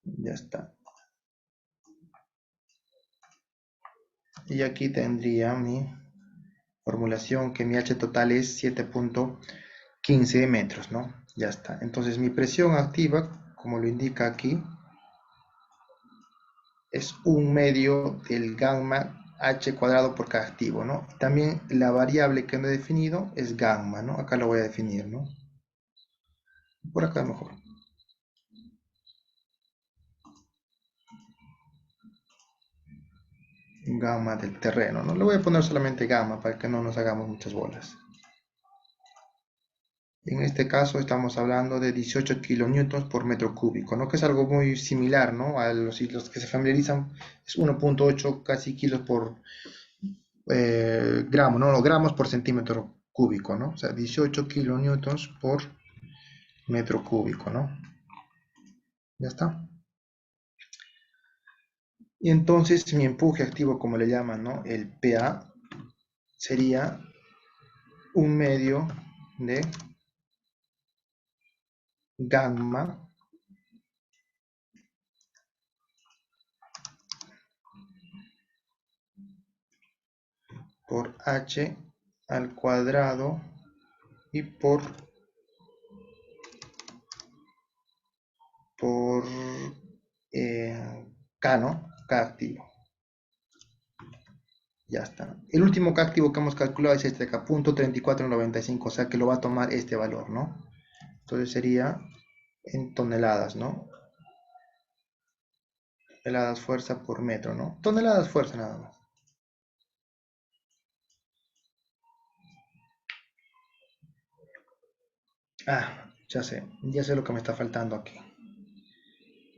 Ya está. Y aquí tendría mi formulación que mi H total es 7.15 metros, ¿no? Ya está. Entonces mi presión activa, como lo indica aquí, es 1/2 del gamma H cuadrado por K activo, ¿no? También la variable que no he definido es gamma, ¿no? Acá lo voy a definir, ¿no? Por acá mejor. Gamma del terreno, ¿no? Le voy a poner solamente gamma para que no nos hagamos muchas bolas. En este caso estamos hablando de 18 kilonewtons por metro cúbico, ¿no? Que es algo muy similar, ¿no? A los que se familiarizan, es 1.8 casi kilos por gramo, ¿no? O gramos por centímetro cúbico, ¿no? O sea, 18 kilonewtons por metro cúbico, ¿no? Ya está. Y entonces mi empuje activo, como le llaman, ¿no? El PA sería 1/2 de gamma por h al cuadrado y por K, ¿no? K activo. Ya está. El último activo que hemos calculado es este de acá, 0.3495, o sea que lo va a tomar este valor, ¿no? Entonces sería en toneladas, ¿no? Toneladas fuerza por metro, ¿no? Toneladas fuerza nada más. Ya sé lo que me está faltando aquí.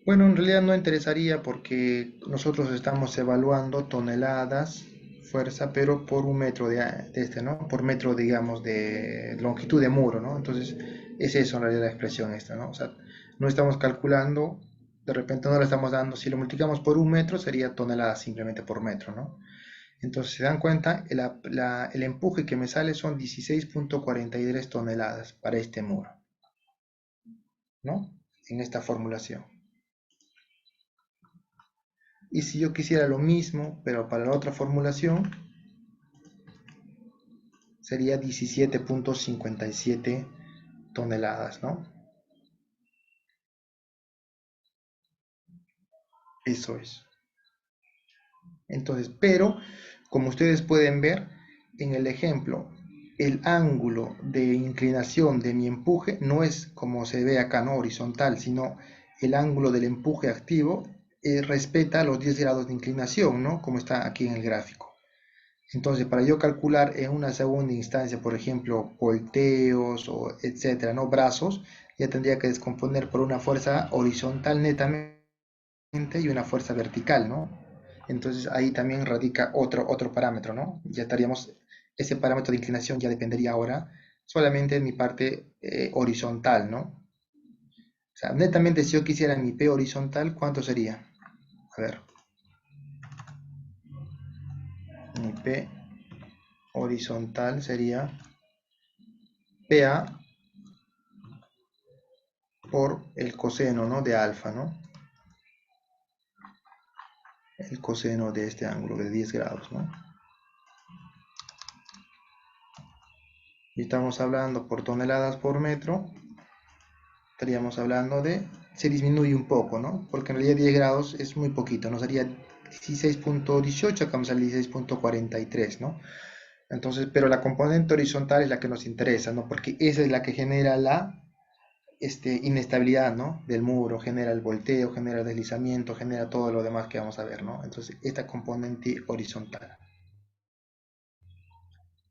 Bueno, en realidad no interesaría porque nosotros estamos evaluando toneladas fuerza, pero por un metro de este, ¿no? Por metro, digamos, de longitud de muro, ¿no? Entonces, es eso en realidad la expresión esta, ¿no? O sea, no estamos calculando, de repente no le estamos dando, si lo multiplicamos por un metro sería toneladas simplemente por metro, ¿no? Entonces, se dan cuenta, el empuje que me sale son 16.43 toneladas para este muro, ¿no? En esta formulación. Y si yo quisiera lo mismo, pero para la otra formulación, sería 17.57 toneladas, ¿no? Eso es. Entonces, pero, como ustedes pueden ver, en el ejemplo, el ángulo de inclinación de mi empuje no es como se ve acá, ¿no? Horizontal, sino el ángulo del empuje activo respeta los 10 grados de inclinación, ¿no? Como está aquí en el gráfico. Entonces, para yo calcular en una segunda instancia, por ejemplo, volteos o etcétera, ¿no? Brazos, ya tendría que descomponer por una fuerza horizontal netamente y una fuerza vertical, ¿no? Entonces ahí también radica otro parámetro, ¿no? Ya estaríamos, ese parámetro de inclinación ya dependería ahora solamente de mi parte horizontal, ¿no? O sea, netamente si yo quisiera mi P horizontal, ¿cuánto sería? A ver, mi P horizontal sería PA por el coseno, ¿no? De alfa, ¿no? El coseno de este ángulo de 10 grados, ¿no? Y estamos hablando por toneladas por metro, estaríamos hablando de, se disminuye un poco, ¿no? Porque en realidad 10 grados es muy poquito, ¿no? Sería 16.18, acá me sale 16.43, ¿no? Entonces, pero la componente horizontal es la que nos interesa, ¿no? Porque esa es la que genera la inestabilidad, ¿no? Del muro, genera el volteo, genera el deslizamiento, genera todo lo demás que vamos a ver, ¿no? Entonces, esta componente horizontal.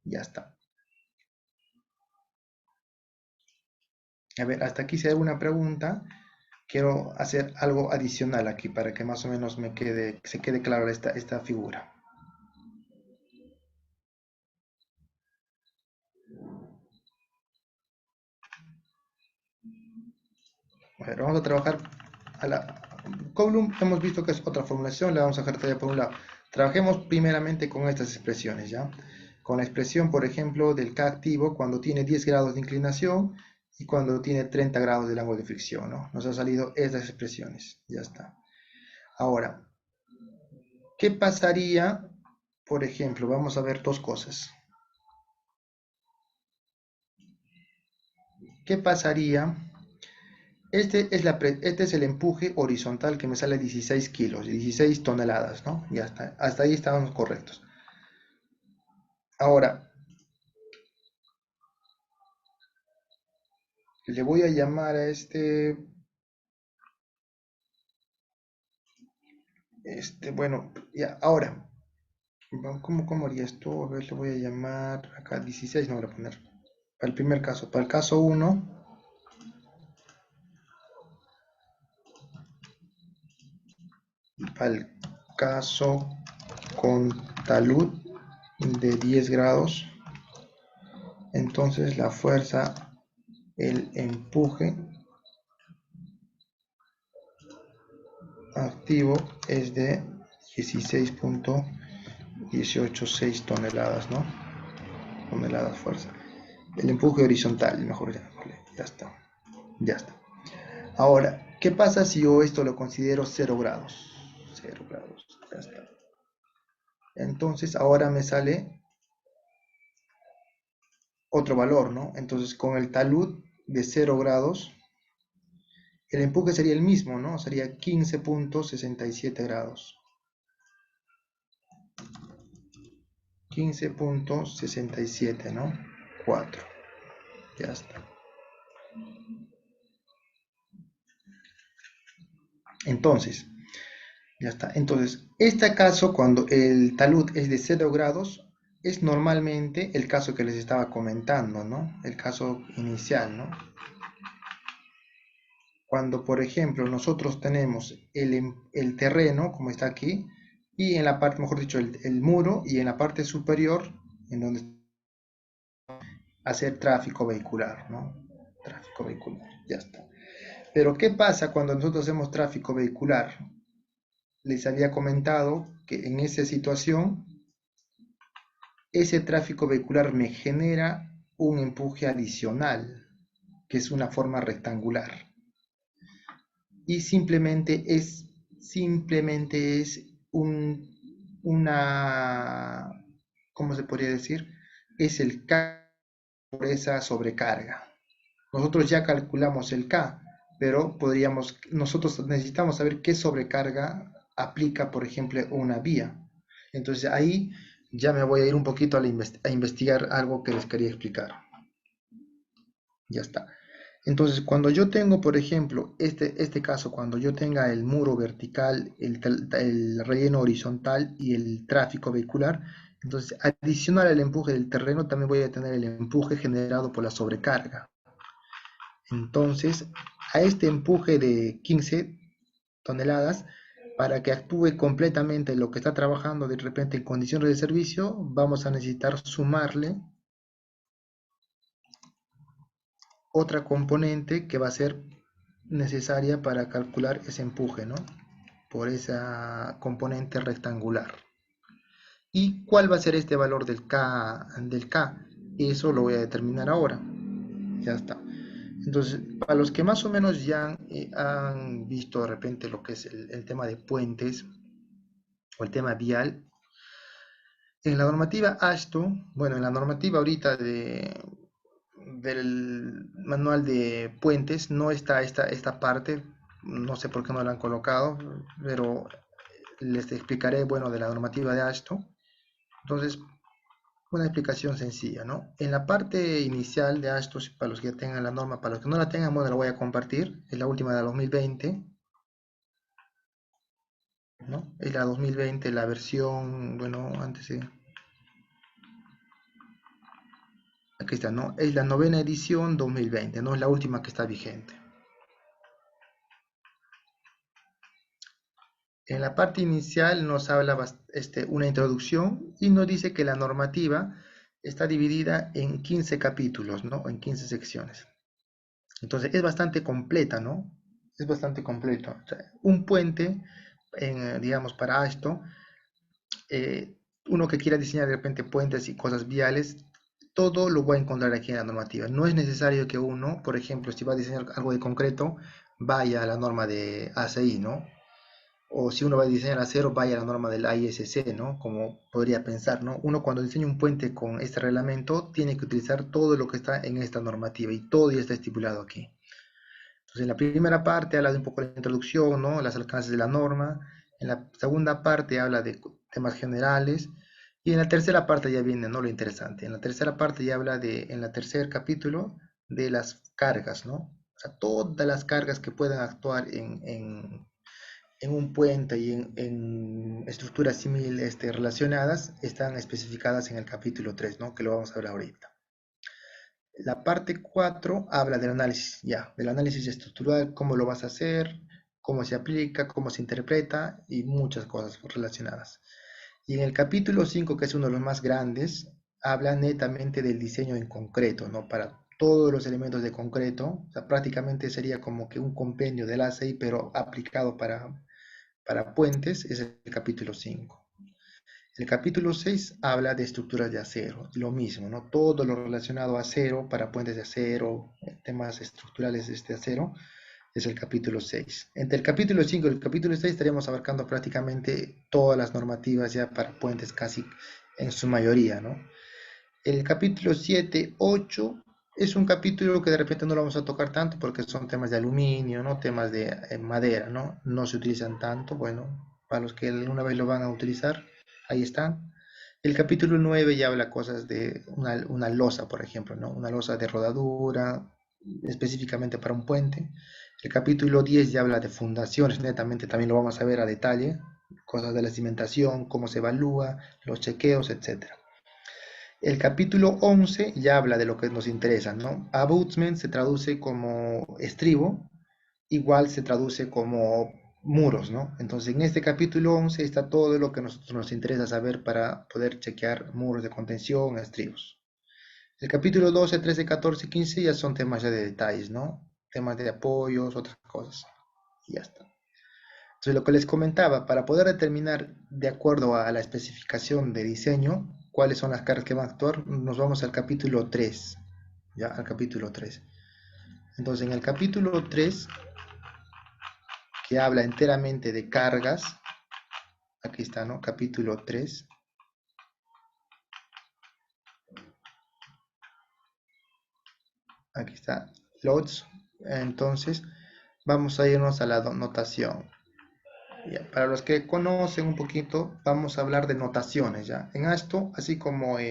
Ya está. A ver, hasta aquí si hay alguna pregunta, quiero hacer algo adicional aquí para que más o menos se quede clara esta figura. A ver, vamos a trabajar a la Coulomb, hemos visto que es otra formulación, la vamos a dejar todavía por un lado. Trabajemos primeramente con estas expresiones, ¿ya? Con la expresión, por ejemplo, del K activo cuando tiene 10 grados de inclinación y cuando tiene 30 grados del ángulo de fricción, ¿no? Nos han salido estas expresiones, ya está. Ahora, ¿qué pasaría? Por ejemplo, vamos a ver dos cosas. ¿Qué pasaría? Este es el empuje horizontal que me sale 16 kilos, 16 toneladas, ¿no? Ya está. Hasta ahí estábamos correctos. Ahora, le voy a llamar a bueno, ya, ahora, ¿cómo haría esto? A ver, le voy a llamar acá 16, no voy a poner. Para el primer caso, para el caso 1, para el caso con talud de 10 grados, entonces la fuerza, el empuje activo es de 16.186 toneladas, ¿no? Toneladas fuerza. El empuje horizontal, mejor llamarle. Ya está. Ya está. Ahora, ¿qué pasa si yo esto lo considero 0 grados? 0 grados. Ya está. Entonces, ahora me sale otro valor, ¿no? Entonces, con el talud de 0 grados, el empuje sería el mismo, ¿no? Sería 15.67 grados. 15.67, ¿no? 4. Ya está. Entonces, ya está. Entonces, este caso, cuando el talud es de 0 grados, es normalmente el caso que les estaba comentando, ¿no? El caso inicial, ¿no? Cuando, por ejemplo, nosotros tenemos el terreno, como está aquí, y en la parte, mejor dicho, el muro, y en la parte superior, en donde hacer tráfico vehicular, ¿no? Tráfico vehicular, ya está. Pero, ¿qué pasa cuando nosotros hacemos tráfico vehicular? Les había comentado que en esa situación, ese tráfico vehicular me genera un empuje adicional, que es una forma rectangular. Y simplemente es una, ¿cómo se podría decir? Es el K por esa sobrecarga. Nosotros ya calculamos el K, pero nosotros necesitamos saber qué sobrecarga aplica, por ejemplo, una vía. Entonces ahí ya me voy a ir un poquito a investigar algo que les quería explicar. Ya está. Entonces, cuando yo tengo, por ejemplo, este caso, cuando yo tenga el muro vertical, el relleno horizontal y el tráfico vehicular, entonces, adicional al empuje del terreno, también voy a tener el empuje generado por la sobrecarga. Entonces, a este empuje de 15 toneladas, para que actúe completamente lo que está trabajando de repente en condiciones de servicio, vamos a necesitar sumarle otra componente que va a ser necesaria para calcular ese empuje, ¿no? Por esa componente rectangular. ¿Y cuál va a ser este valor del K? Eso lo voy a determinar ahora. Ya está. Entonces, para los que más o menos ya han visto de repente lo que es el tema de puentes o el tema vial, en la normativa ASHTO, bueno, en la normativa ahorita del manual de puentes no está esta parte, no sé por qué no la han colocado, pero les explicaré, bueno, de la normativa de ASHTO. Entonces, una explicación sencilla, ¿no? En la parte inicial de ASHTO, para los que ya tengan la norma, para los que no la tengan, bueno, la voy a compartir, es la última de 2020, ¿no? Es la 2020, la versión, bueno, antes de... Aquí está, ¿no? Es la 9ª edición 2020, no es la última que está vigente. En la parte inicial nos habla una introducción y nos dice que la normativa está dividida en 15 capítulos, ¿no? En 15 secciones. Entonces es bastante completa, ¿no? Es bastante completo. O sea, un puente, digamos, para esto, uno que quiera diseñar de repente puentes y cosas viales, todo lo va a encontrar aquí en la normativa. No es necesario que uno, por ejemplo, si va a diseñar algo de concreto, vaya a la norma de ACI, ¿no? O si uno va a diseñar acero, vaya a la norma del ISC, ¿no? Como podría pensar, ¿no? Uno cuando diseña un puente con este reglamento tiene que utilizar todo lo que está en esta normativa y todo ya está estipulado aquí. Entonces, en la primera parte habla de un poco de la introducción, ¿no? Las alcances de la norma. En la segunda parte habla de temas generales. Y en la tercera parte ya viene, ¿no? Lo interesante. En la tercera parte ya habla en el tercer capítulo, de las cargas, ¿no? O sea, todas las cargas que puedan actuar en un puente y en estructuras similares relacionadas están especificadas en el capítulo 3, ¿no? Que lo vamos a ver ahorita. La parte 4 habla del análisis, ya, del análisis estructural, cómo lo vas a hacer, cómo se aplica, cómo se interpreta y muchas cosas relacionadas. Y en el capítulo 5, que es uno de los más grandes, habla netamente del diseño en concreto, ¿no? Para todos los elementos de concreto, o sea, prácticamente sería como que un compendio del ACI, pero aplicado para puentes, es el capítulo 5. El capítulo 6 habla de estructuras de acero, lo mismo, ¿no? Todo lo relacionado a acero, para puentes de acero, temas estructurales de este acero, es el capítulo 6. Entre el capítulo 5 y el capítulo 6 estaríamos abarcando prácticamente todas las normativas ya para puentes, casi en su mayoría, ¿no? El capítulo 7, 8 es un capítulo que de repente no lo vamos a tocar tanto porque son temas de aluminio, ¿no? Temas de madera, ¿no? No se utilizan tanto, bueno, para los que alguna vez lo van a utilizar, ahí están. El capítulo 9 ya habla cosas de una losa, por ejemplo, ¿no? Una losa de rodadura, específicamente para un puente. El capítulo 10 ya habla de fundaciones, netamente también lo vamos a ver a detalle, cosas de la cimentación, cómo se evalúa, los chequeos, etcétera. El capítulo 11 ya habla de lo que nos interesa, ¿no? Abutment se traduce como estribo, igual se traduce como muros, ¿no? Entonces en este capítulo 11 está todo lo que a nosotros nos interesa saber para poder chequear muros de contención, estribos. El capítulo 12, 13, 14 y 15 ya son temas ya de detalles, ¿no? Temas de apoyos, otras cosas. Y ya está. Entonces lo que les comentaba, para poder determinar de acuerdo a la especificación de diseño cuáles son las cargas que van a actuar, nos vamos al capítulo 3, ¿ya? Al capítulo 3. Entonces en el capítulo 3, que habla enteramente de cargas, aquí está, ¿no? Capítulo 3. Aquí está, loads. Entonces, vamos a irnos a la notación. Ya, para los que conocen un poquito, vamos a hablar de notaciones, ¿ya? En esto, así como a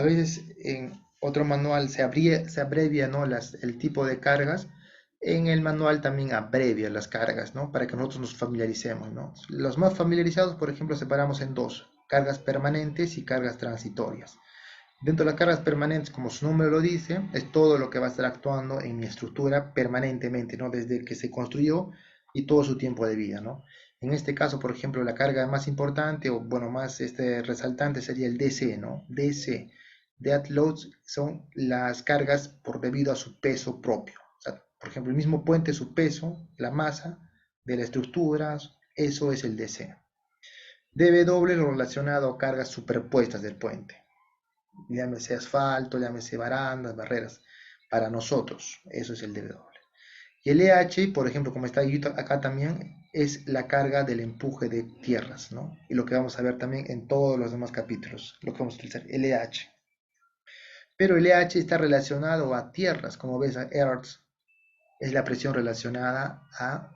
veces en otro manual se abrevia, ¿no? El tipo de cargas. En el manual también abrevia las cargas, ¿no? Para que nosotros nos familiaricemos, ¿no? Los más familiarizados, por ejemplo, separamos en dos: cargas permanentes y cargas transitorias. Dentro de las cargas permanentes, como su nombre lo dice, es todo lo que va a estar actuando en mi estructura permanentemente, ¿no? Desde que se construyó y todo su tiempo de vida, ¿no? En este caso, por ejemplo, la carga más importante o, bueno, más resaltante sería el DC, ¿no? DC. Dead loads son las cargas por debido a su peso propio. O sea, por ejemplo, el mismo puente, su peso, la masa de la estructura, eso es el DC. DW lo relacionado a cargas superpuestas del puente, llámese asfalto, llámese barandas, barreras, para nosotros, eso es el DW. Y el EH, por ejemplo, como está acá también, es la carga del empuje de tierras, ¿no? Y lo que vamos a ver también en todos los demás capítulos, lo que vamos a utilizar, el EH. Pero el EH está relacionado a tierras, como ves, a earths, es la presión relacionada a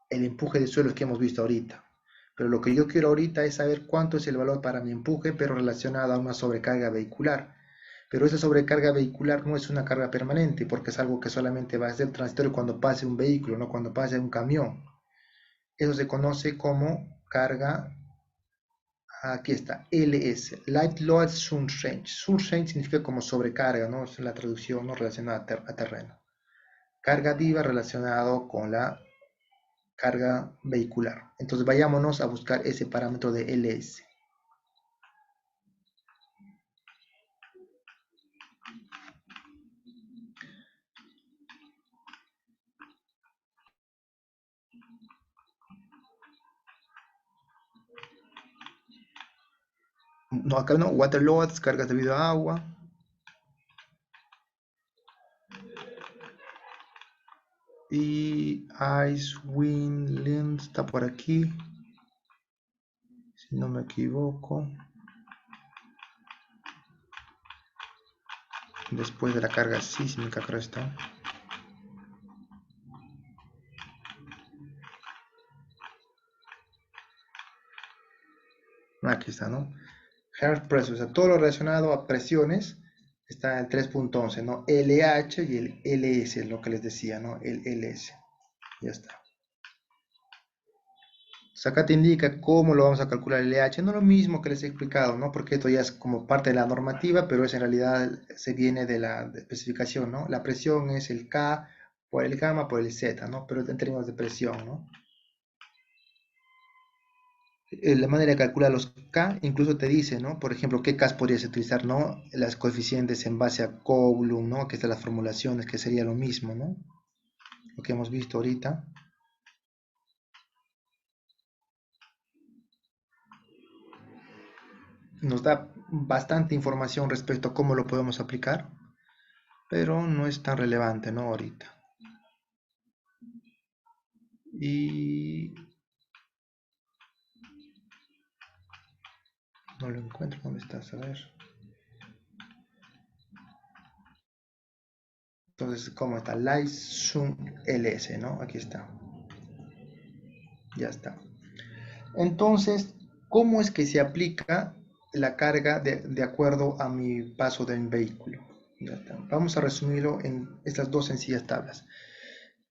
el empuje de suelos que hemos visto ahorita. Pero lo que yo quiero ahorita es saber cuánto es el valor para mi empuje, pero relacionado a una sobrecarga vehicular. Pero esa sobrecarga vehicular no es una carga permanente, porque es algo que solamente va a ser transitorio cuando pase un vehículo, no cuando pase un camión. Eso se conoce como carga, aquí está, LS, Light Load Surcharge. Surcharge significa como sobrecarga, ¿no? Es la traducción no relacionada a terreno. Carga diva relacionado con la carga vehicular. Entonces vayámonos a buscar ese parámetro de LS. No, acá no, water loads, cargas debido a agua. Y Ice Wind Lind está por aquí, si no me equivoco. Después de la carga sísmica, creo está. Aquí está, ¿no? Heart pressure, o sea, todo lo relacionado a presiones está en el 3.11, ¿no? LH y el LS, es lo que les decía, ¿no? El LS. Ya está. Entonces acá te indica cómo lo vamos a calcular el LH. No lo mismo que les he explicado, ¿no? Porque esto ya es como parte de la normativa, pero es en realidad se viene de la especificación, ¿no? La presión es el K por el gamma por el Z, ¿no? Pero en términos de presión, ¿no? La manera de calcular los K incluso te dice, ¿no? Por ejemplo, qué K podrías utilizar, ¿no? Las coeficientes en base a Coulomb, ¿no? Que están las formulaciones, que sería lo mismo, ¿no? Lo que hemos visto ahorita. Nos da bastante información respecto a cómo lo podemos aplicar, pero no es tan relevante, ¿no? Ahorita. Y no lo encuentro, ¿dónde estás? A ver. Entonces, ¿cómo está? Lyson LS, ¿no? Aquí está. Ya está. Entonces, ¿Cómo es que se aplica la carga de acuerdo a mi paso del vehículo? Ya está. Vamos a resumirlo en estas dos sencillas tablas.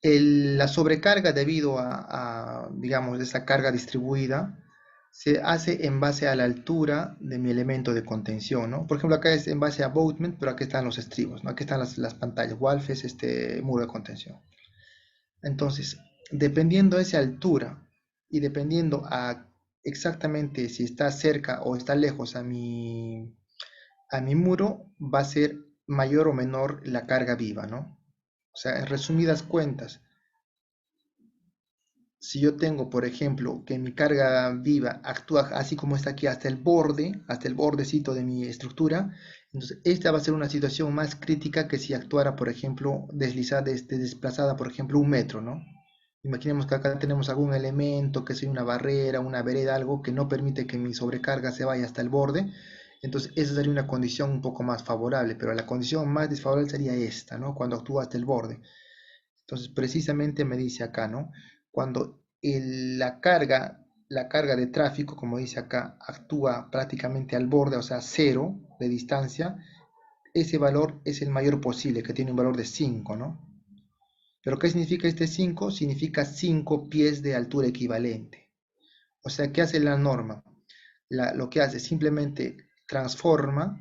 La sobrecarga debido digamos, esa carga distribuida se hace en base a la altura de mi elemento de contención, ¿no? Por ejemplo, acá es en base a abutment, pero aquí están los estribos, ¿no? Aquí están las pantallas. WALF es este muro de contención. Entonces, dependiendo de esa altura y dependiendo a exactamente si está cerca o está lejos a mi muro, va a ser mayor o menor la carga viva, ¿no? O sea, en resumidas cuentas, si yo tengo, por ejemplo, que mi carga viva actúa así como está aquí hasta el bordecito de mi estructura, entonces esta va a ser una situación más crítica que si actuara, por ejemplo, desplazada, por ejemplo, 1 metro, ¿no? Imaginemos que acá tenemos algún elemento, que sea una barrera, una vereda, algo que no permite que mi sobrecarga se vaya hasta el borde. Entonces, esa sería una condición un poco más favorable, pero la condición más desfavorable sería esta, ¿no? Cuando actúa hasta el borde. Entonces, precisamente me dice acá, ¿no? Cuando la carga de tráfico, como dice acá, actúa prácticamente al borde, o sea, cero de distancia, ese valor es el mayor posible, que tiene un valor de 5, ¿no? Pero ¿qué significa este 5? Significa 5 pies de altura equivalente. O sea, ¿qué hace la norma? Lo que hace simplemente transforma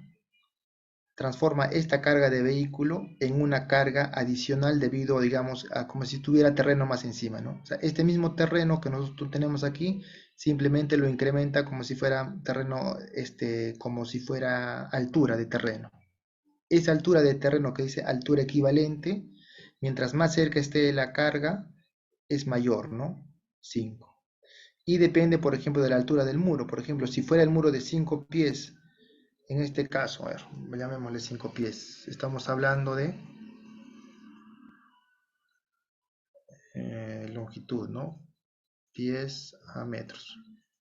esta carga de vehículo en una carga adicional debido, digamos, a como si tuviera terreno más encima, ¿no? O sea, este mismo terreno que nosotros tenemos aquí, simplemente lo incrementa como si fuera terreno, como si fuera altura de terreno. Esa altura de terreno que dice altura equivalente, mientras más cerca esté la carga, es mayor, ¿no? 5. Y depende, por ejemplo, de la altura del muro. Por ejemplo, si fuera el muro de 5 pies, en este caso, a ver, llamémosle 5 pies, estamos hablando de longitud, ¿no? Pies a metros.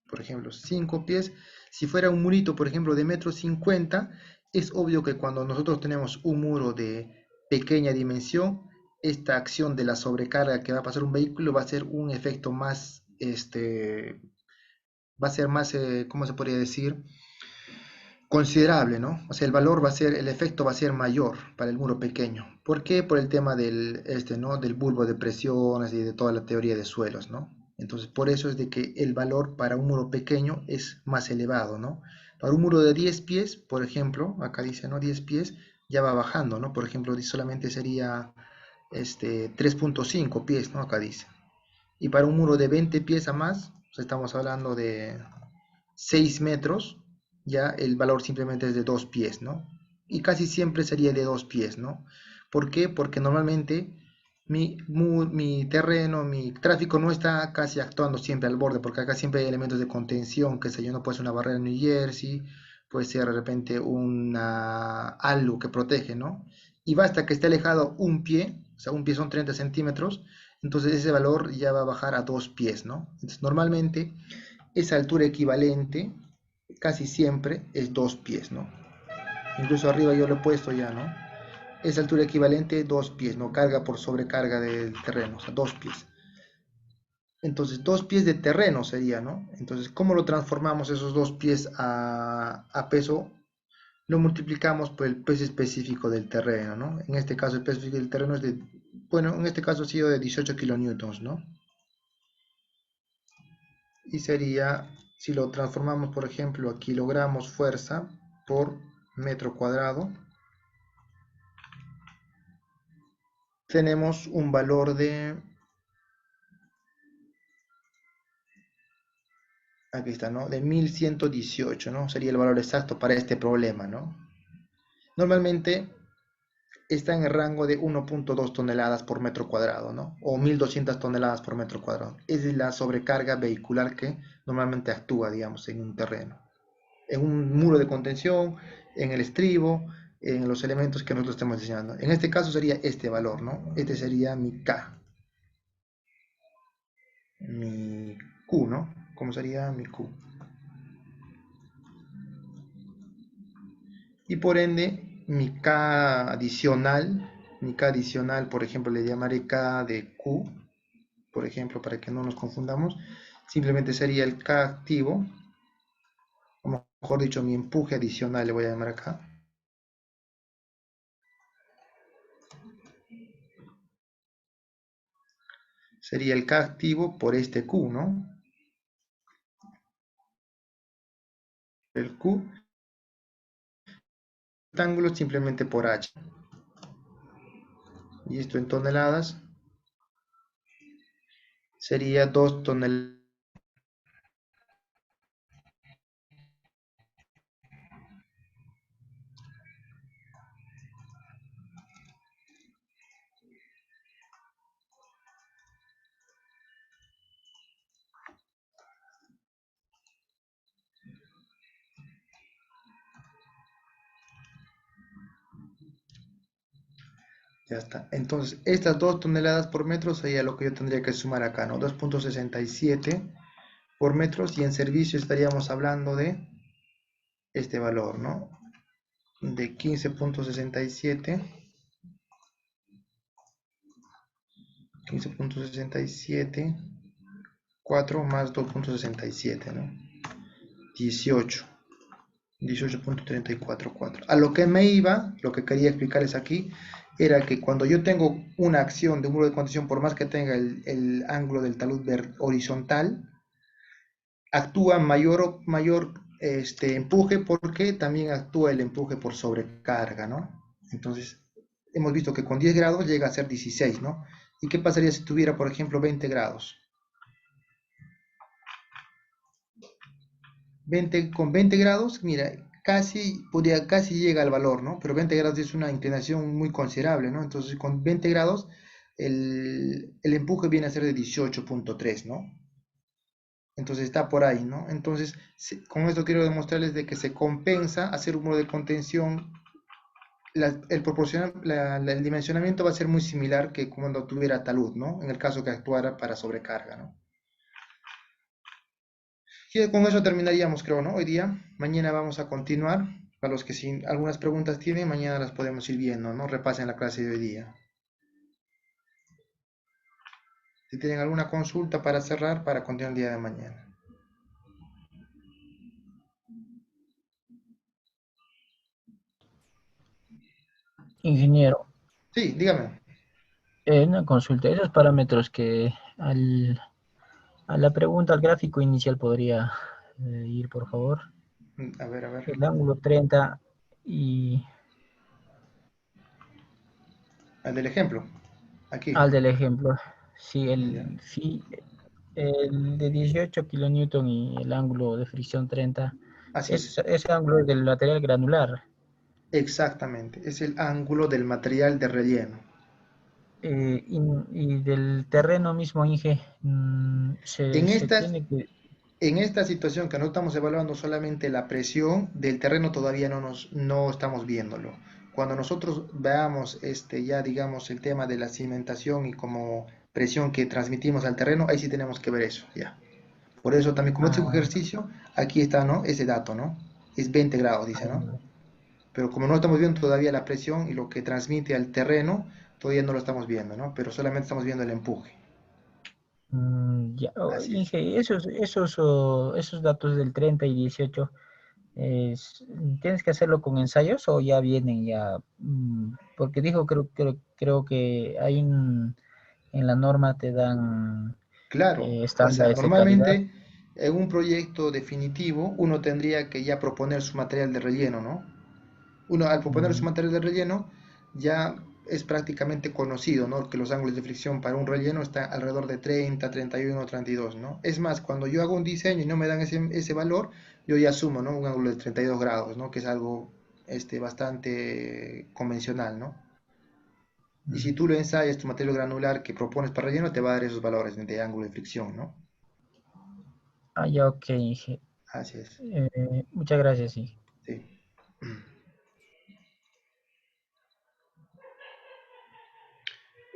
Por ejemplo, 5 pies, si fuera un murito, por ejemplo, de 1,50 m, es obvio que cuando nosotros tenemos un muro de pequeña dimensión, esta acción de la sobrecarga que va a pasar un vehículo va a ser un efecto más, va a ser más, ¿cómo se podría decir? Considerable, ¿no? O sea, el efecto va a ser mayor para el muro pequeño. ¿Por qué? Por el tema ¿no? Del bulbo de presiones y de toda la teoría de suelos, ¿no? Entonces, por eso es de que el valor para un muro pequeño es más elevado, ¿no? Para un muro de 10 pies, por ejemplo, acá dice, ¿no? 10 pies, ya va bajando, ¿no? Por ejemplo, solamente sería 3,5 pies, ¿no? Acá dice. Y para un muro de 20 pies a más, pues estamos hablando de 6 metros, ya el valor simplemente es de 2 pies, ¿no? Y casi siempre sería de 2 pies, ¿no? ¿Por qué? Porque normalmente mi terreno, mi tráfico no está casi actuando siempre al borde, porque acá siempre hay elementos de contención, que sé yo, no puede ser una barrera en New Jersey, puede ser de repente algo que protege, ¿no? Y basta que esté alejado 1 pie, o sea, 1 pie son 30 centímetros, entonces ese valor ya va a bajar a 2 pies, ¿no? Entonces normalmente esa altura equivalente casi siempre es 2 pies, ¿no? Incluso arriba yo lo he puesto ya, ¿no? Esa altura equivalente 2 pies, ¿no? Carga por sobrecarga del terreno, o sea, 2 pies. Entonces, 2 pies de terreno sería, ¿no? Entonces, ¿cómo lo transformamos esos 2 pies a peso? Lo multiplicamos por el peso específico del terreno, ¿no? En este caso, el peso específico del terreno es de, bueno, en este caso ha sido de 18 kilonewtons, ¿no? Y sería, si lo transformamos por ejemplo a kilogramos fuerza por metro cuadrado, tenemos un valor de, aquí está, ¿no? De 1118, ¿no? Sería el valor exacto para este problema, ¿no? Normalmente está en el rango de 1,2 toneladas por metro cuadrado, ¿no? O 1.200 toneladas por metro cuadrado. Es la sobrecarga vehicular que normalmente actúa, digamos, en un terreno. En un muro de contención, en el estribo, en los elementos que nosotros estamos diseñando. En este caso sería este valor, ¿no? Este sería mi K, mi Q, ¿no? ¿Cómo sería mi Q? Y por ende, mi K adicional, por ejemplo, le llamaré K de Q, por ejemplo, para que no nos confundamos, simplemente sería el K activo mejor dicho, mi empuje adicional, le voy a llamar acá, sería el K activo por este Q, ¿no? El Q rectángulo simplemente por H. Y esto en toneladas sería 2 toneladas. Ya está. Entonces, estas 2 toneladas por metro sería lo que yo tendría que sumar acá, ¿no? 2.67 por metros, y en servicio estaríamos hablando de este valor, ¿no? De 15.67, 15.67, 4 más 2.67, ¿no? 18, 18.344. A lo que me iba, lo que quería explicarles aquí, era que cuando yo tengo una acción de un muro de contención, por más que tenga el ángulo del talud horizontal, actúa mayor empuje, porque también actúa el empuje por sobrecarga, ¿no? Entonces, hemos visto que con 10 grados llega a ser 16, ¿no? ¿Y qué pasaría si tuviera, por ejemplo, 20 grados? Con 20 grados, mira, casi llega al valor, ¿no? Pero 20 grados es una inclinación muy considerable, ¿no? Entonces, con 20 grados, el empuje viene a ser de 18.3, ¿no? Entonces está por ahí, ¿no? Entonces, con esto quiero demostrarles de que se compensa hacer un muro de contención. El dimensionamiento va a ser muy similar que cuando tuviera talud, ¿no? En el caso que actuara para sobrecarga, ¿no? Y con eso terminaríamos, creo, ¿no? Hoy día. Mañana vamos a continuar. Para los que si algunas preguntas tienen, mañana las podemos ir viendo, ¿no? Repasen la clase de hoy día. Si tienen alguna consulta para cerrar, para continuar el día de mañana. Ingeniero, Sí, dígame. una consulta. Esos parámetros que a la pregunta, al gráfico inicial podría ir, por favor. A ver, a ver. El ángulo 30 y El del ejemplo. Aquí. al del ejemplo. Sí, Ya. el de 18 kilonewton y el ángulo de fricción 30. Así es. Ese ángulo es del material granular. Exactamente. Es el ángulo del material de relleno. Y del terreno mismo, Inge, En se estas, tiene que... En esta situación que no estamos evaluando solamente la presión del terreno, todavía no estamos viéndolo. Cuando nosotros veamos ya digamos el tema de la cimentación y como presión que transmitimos al terreno, ahí sí tenemos que ver eso, ya. Por eso también, como este Ah, ejercicio, aquí está, ¿no? Ese dato, ¿no? Es 20 grados, dice, ¿no? ah, Pero como no estamos viendo todavía la presión y lo que transmite al terreno, todavía no lo estamos viendo, ¿no? Pero solamente estamos viendo el empuje. ya, Así es. Inge, esos datos del 30 y 18, es- ¿tienes que hacerlo con ensayos o ya vienen ya? Porque dijo, creo que en la norma te dan Claro, o sea, estándares de calidad. normalmente en un proyecto definitivo uno tendría que ya proponer su material de relleno, ¿no? Uno al proponer su Mm, material de relleno ya es prácticamente conocido, ¿no? Que los ángulos de fricción para un relleno están alrededor de 30, 31, 32, ¿no? Es más, cuando yo hago un diseño y no me dan ese valor, yo ya asumo, ¿no? Un ángulo de 32 grados, ¿no? Que es algo bastante convencional, ¿no? Y si mm. tú lo ensayas, tu material granular que propones para relleno te va a dar esos valores de ángulo de fricción, ¿no? Ya, ok, Inge. Así es, Muchas gracias, Inge. sí.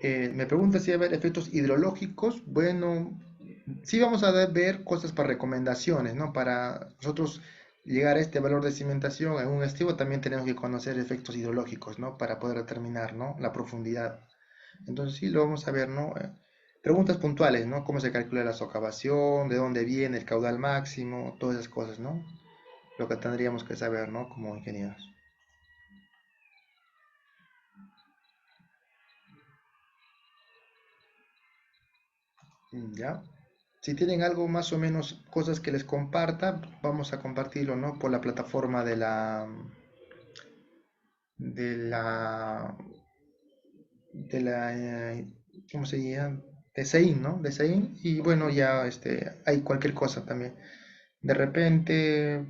Me pregunta si va a haber efectos hidrológicos. Bueno, sí vamos a ver cosas para recomendaciones, ¿no? Para nosotros llegar a este valor de cimentación en un estivo también tenemos que conocer efectos hidrológicos, ¿no? Para poder determinar, ¿no? La profundidad. Entonces sí lo vamos a ver, ¿no? Preguntas puntuales, ¿no? ¿Cómo se calcula la socavación? ¿De dónde viene el caudal máximo? Todas esas cosas, ¿no? lo que tendríamos que saber, ¿no? Como ingenieros. Ya. Si tienen algo más o menos, cosas que les comparta, vamos a compartirlo, ¿no? Por la plataforma de la, ¿cómo se llama? De Sein, ¿no? De Sein. Y bueno, ya hay cualquier cosa también. De repente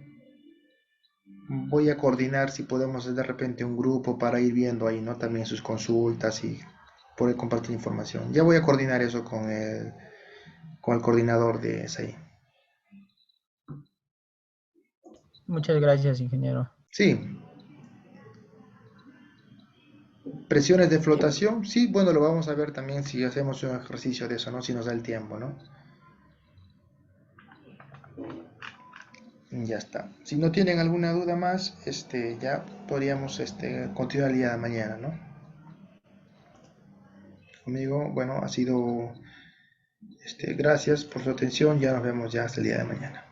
voy a coordinar si podemos de repente un grupo para ir viendo ahí, ¿no? También sus consultas y poder compartir información. Ya voy a coordinar eso con el coordinador de Sein. Muchas gracias, ingeniero. Sí, presiones de flotación, sí, bueno, lo vamos a ver también si hacemos un ejercicio de eso, ¿no? Si nos da el tiempo, ¿no? Ya está. Si no tienen alguna duda más, ya podríamos continuar el día de mañana, ¿no? Conmigo, bueno, ha sido, gracias por su atención, ya nos vemos ya hasta el día de mañana.